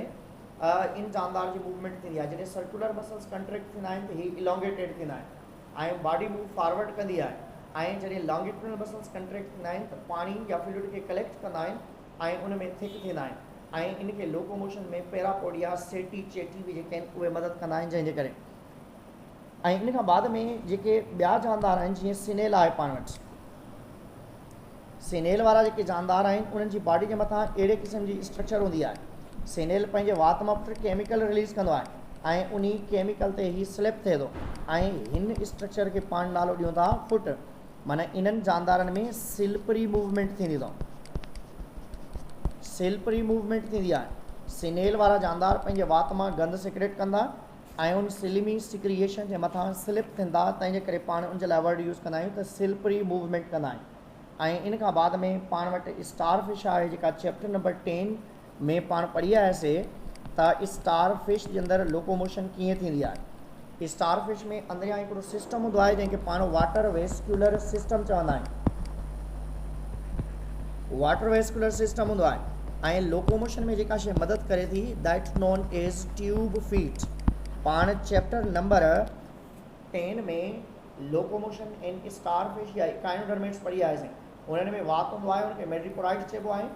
इन जानदार जी मूवमेंट थींदी आहे। जॾहिं सर्कुलर मसल्स कंट्रेक्ट थींदा आहिनि त ही इलोंगेटेड थींदा आहिनि ऐं बॉडी मूव फॉरवर्ड कंदी आहे। ऐं जॾहिं लॉन्गिट्यूडनल मसल्स कंट्रेक्ट थींदा आहिनि त पाणी या फ्लूइड खे कलेक्ट कंदा आहिनि ऐं उन में थिक थींदा आहिनि ऐं इनखे लोकोमोशन में पैरापोडिया, सेटी, चेटी बि जेके आहिनि उहे मदद कंदा आहिनि जंहिंजे करे। ऐं इन खां बाद में जेके ॿिया जानदार आहिनि, जीअं सिनेल आहे पाण वटि, सिनेल वारा जेके जानदार आहिनि उन्हनि जी बॉडी जे मथां अहिड़े क़िस्म जी स्ट्रक्चर हूंदी आहे। सिनेल पंहिंजे वात मां केमिकल रिलीज़ कंदो आहे ऐं उन केमिकल ते ही स्लिप थिए थो ऐं हिन स्ट्रक्चर खे पाण नालो ॾियूं था फुट। माना इन्हनि जानदारनि में सिल्परी मूवमेंट थींदी अथव, सिल्परी मूवमेंट थींदी आहे। सिनेल वारा जानदार पंहिंजे वात मां गंद सिक्रेट कंदा ऐं उन सिल्मी सिक्रिएशन जे मथां स्लिप थींदा, तंहिंजे करे पाण उन जे लाइ वर्ड यूज़ कंदा आहियूं त सिल्परी मूवमेंट कंदा आहिनि। ऐं इन खां बाद में पाण वटि स्टार फिश आहे, जेका चैप्टर नंबर 10 में पाण पढ़ी आयासीं त स्टार फिश जे अंदरि लोकोमोशन कीअं थींदी आहे। स्टार फिश में अंदरियां हिकिड़ो सिस्टम हूंदो आहे जंहिंखे पाण वाटर वेस्कुलर सिस्टम चवंदा आहियूं। वाटर वेस्कुलर सिस्टम हूंदो आहे ऐं लोकोमोशन में जेका शइ मदद करे थी, that known as tube feet. पाण चैप्टर नंबर 10 में लोकोमोशन इन स्टार फिश या इकाइनोडर्मेट्स पढ़ी आयासीं। उन्हनि में वात हूंदो आहे, उनखे मेड्रिपोराइट चइबो आहे।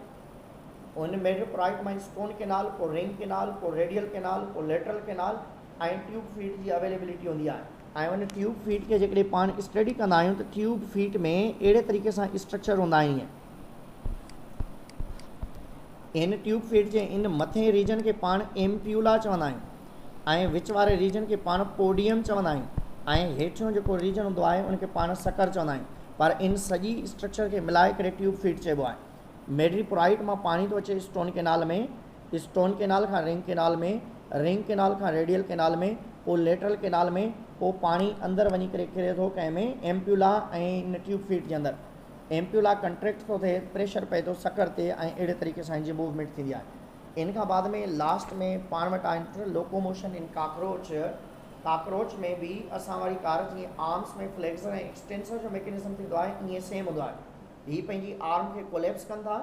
उन मेड्रिपोराइट मां स्टोन केनाल, पोइ रिंग केनाल, पोइ रेडियल केनाल, पोइ लेटरल केनाल ऐं ट्यूब फीट जी अवेलेबिलिटी हूंदी आहे। ऐं उन ट्यूब फीट खे जेकॾहिं पाण स्टडी कंदा आहियूं त ट्यूब फीट में अहिड़े तरीक़े सां स्ट्रक्चर हूंदा आहिनि। इन ट्यूब फीट जे इन मथे रीजन खे पाण एम्प्यूला चवंदा आहियूं ऐं विच वारे रीजन खे पाण पोडियम चवंदा आहियूं ऐं हेठियों जेको रीजन हूंदो आहे उनखे पाण सकर चवंदा आहियूं। पर इन सॼी स्ट्रक्चर खे मिलाए करे ट्यूब फीट चइबो आहे। मेड्रिपोराइट मां पाणी थो अचे स्टोन केनाल में, स्टोन केनाल खां रिंग केनाल में, रिंग केनाल खां रेडियल केनाल में, पोइ लेटरल केनाल में, पोइ पाणी अंदरि वञी करे किरे थो कंहिं में एम्प्यूला ऐं इन ट्यूब फीट जे अंदरि। एम्प्यूला कंट्रेक्ट थो थिए, प्रेशर पए थो सकर ते ऐं अहिड़े तरीक़े सां हिन जी मूवमेंट थींदी आहे। इन खां बाद में लास्ट में पाण वटि आहे लोकोमोशन इन काकरोच। काकरोच में बि असां वारी कार जीअं आर्म्स में फ्लेक्सर ऐं एक्सटेंसर जो मैकेनिज़म थींदो आहे, ईअं सेम हूंदो आहे। हीअ पंहिंजी आर्म खे कोलेप्स कंदा,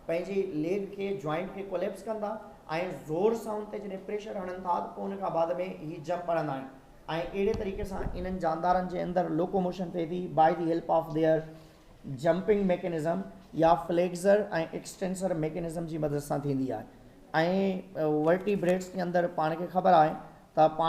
पंहिंजी लेग खे जॉइंट खे कोलेप्स कंदा ऐं ज़ोर सां उन ते जॾहिं प्रेशर हणनि था त पोइ उन खां बाद में हीअ जंप हणंदा आहिनि ऐं अहिड़े तरीक़े सां इन्हनि जानदारनि जे अंदरि लोकोमोशन थिए थी by the help of there jumping mechanism या फ्लेक्सर ऐं एक्सटेंसर मैकेनिज़म जी मदद सां थींदी आहे। ऐं वर्टिब्रेट्स जे अंदरि पाण खे ख़बर आहे त पाण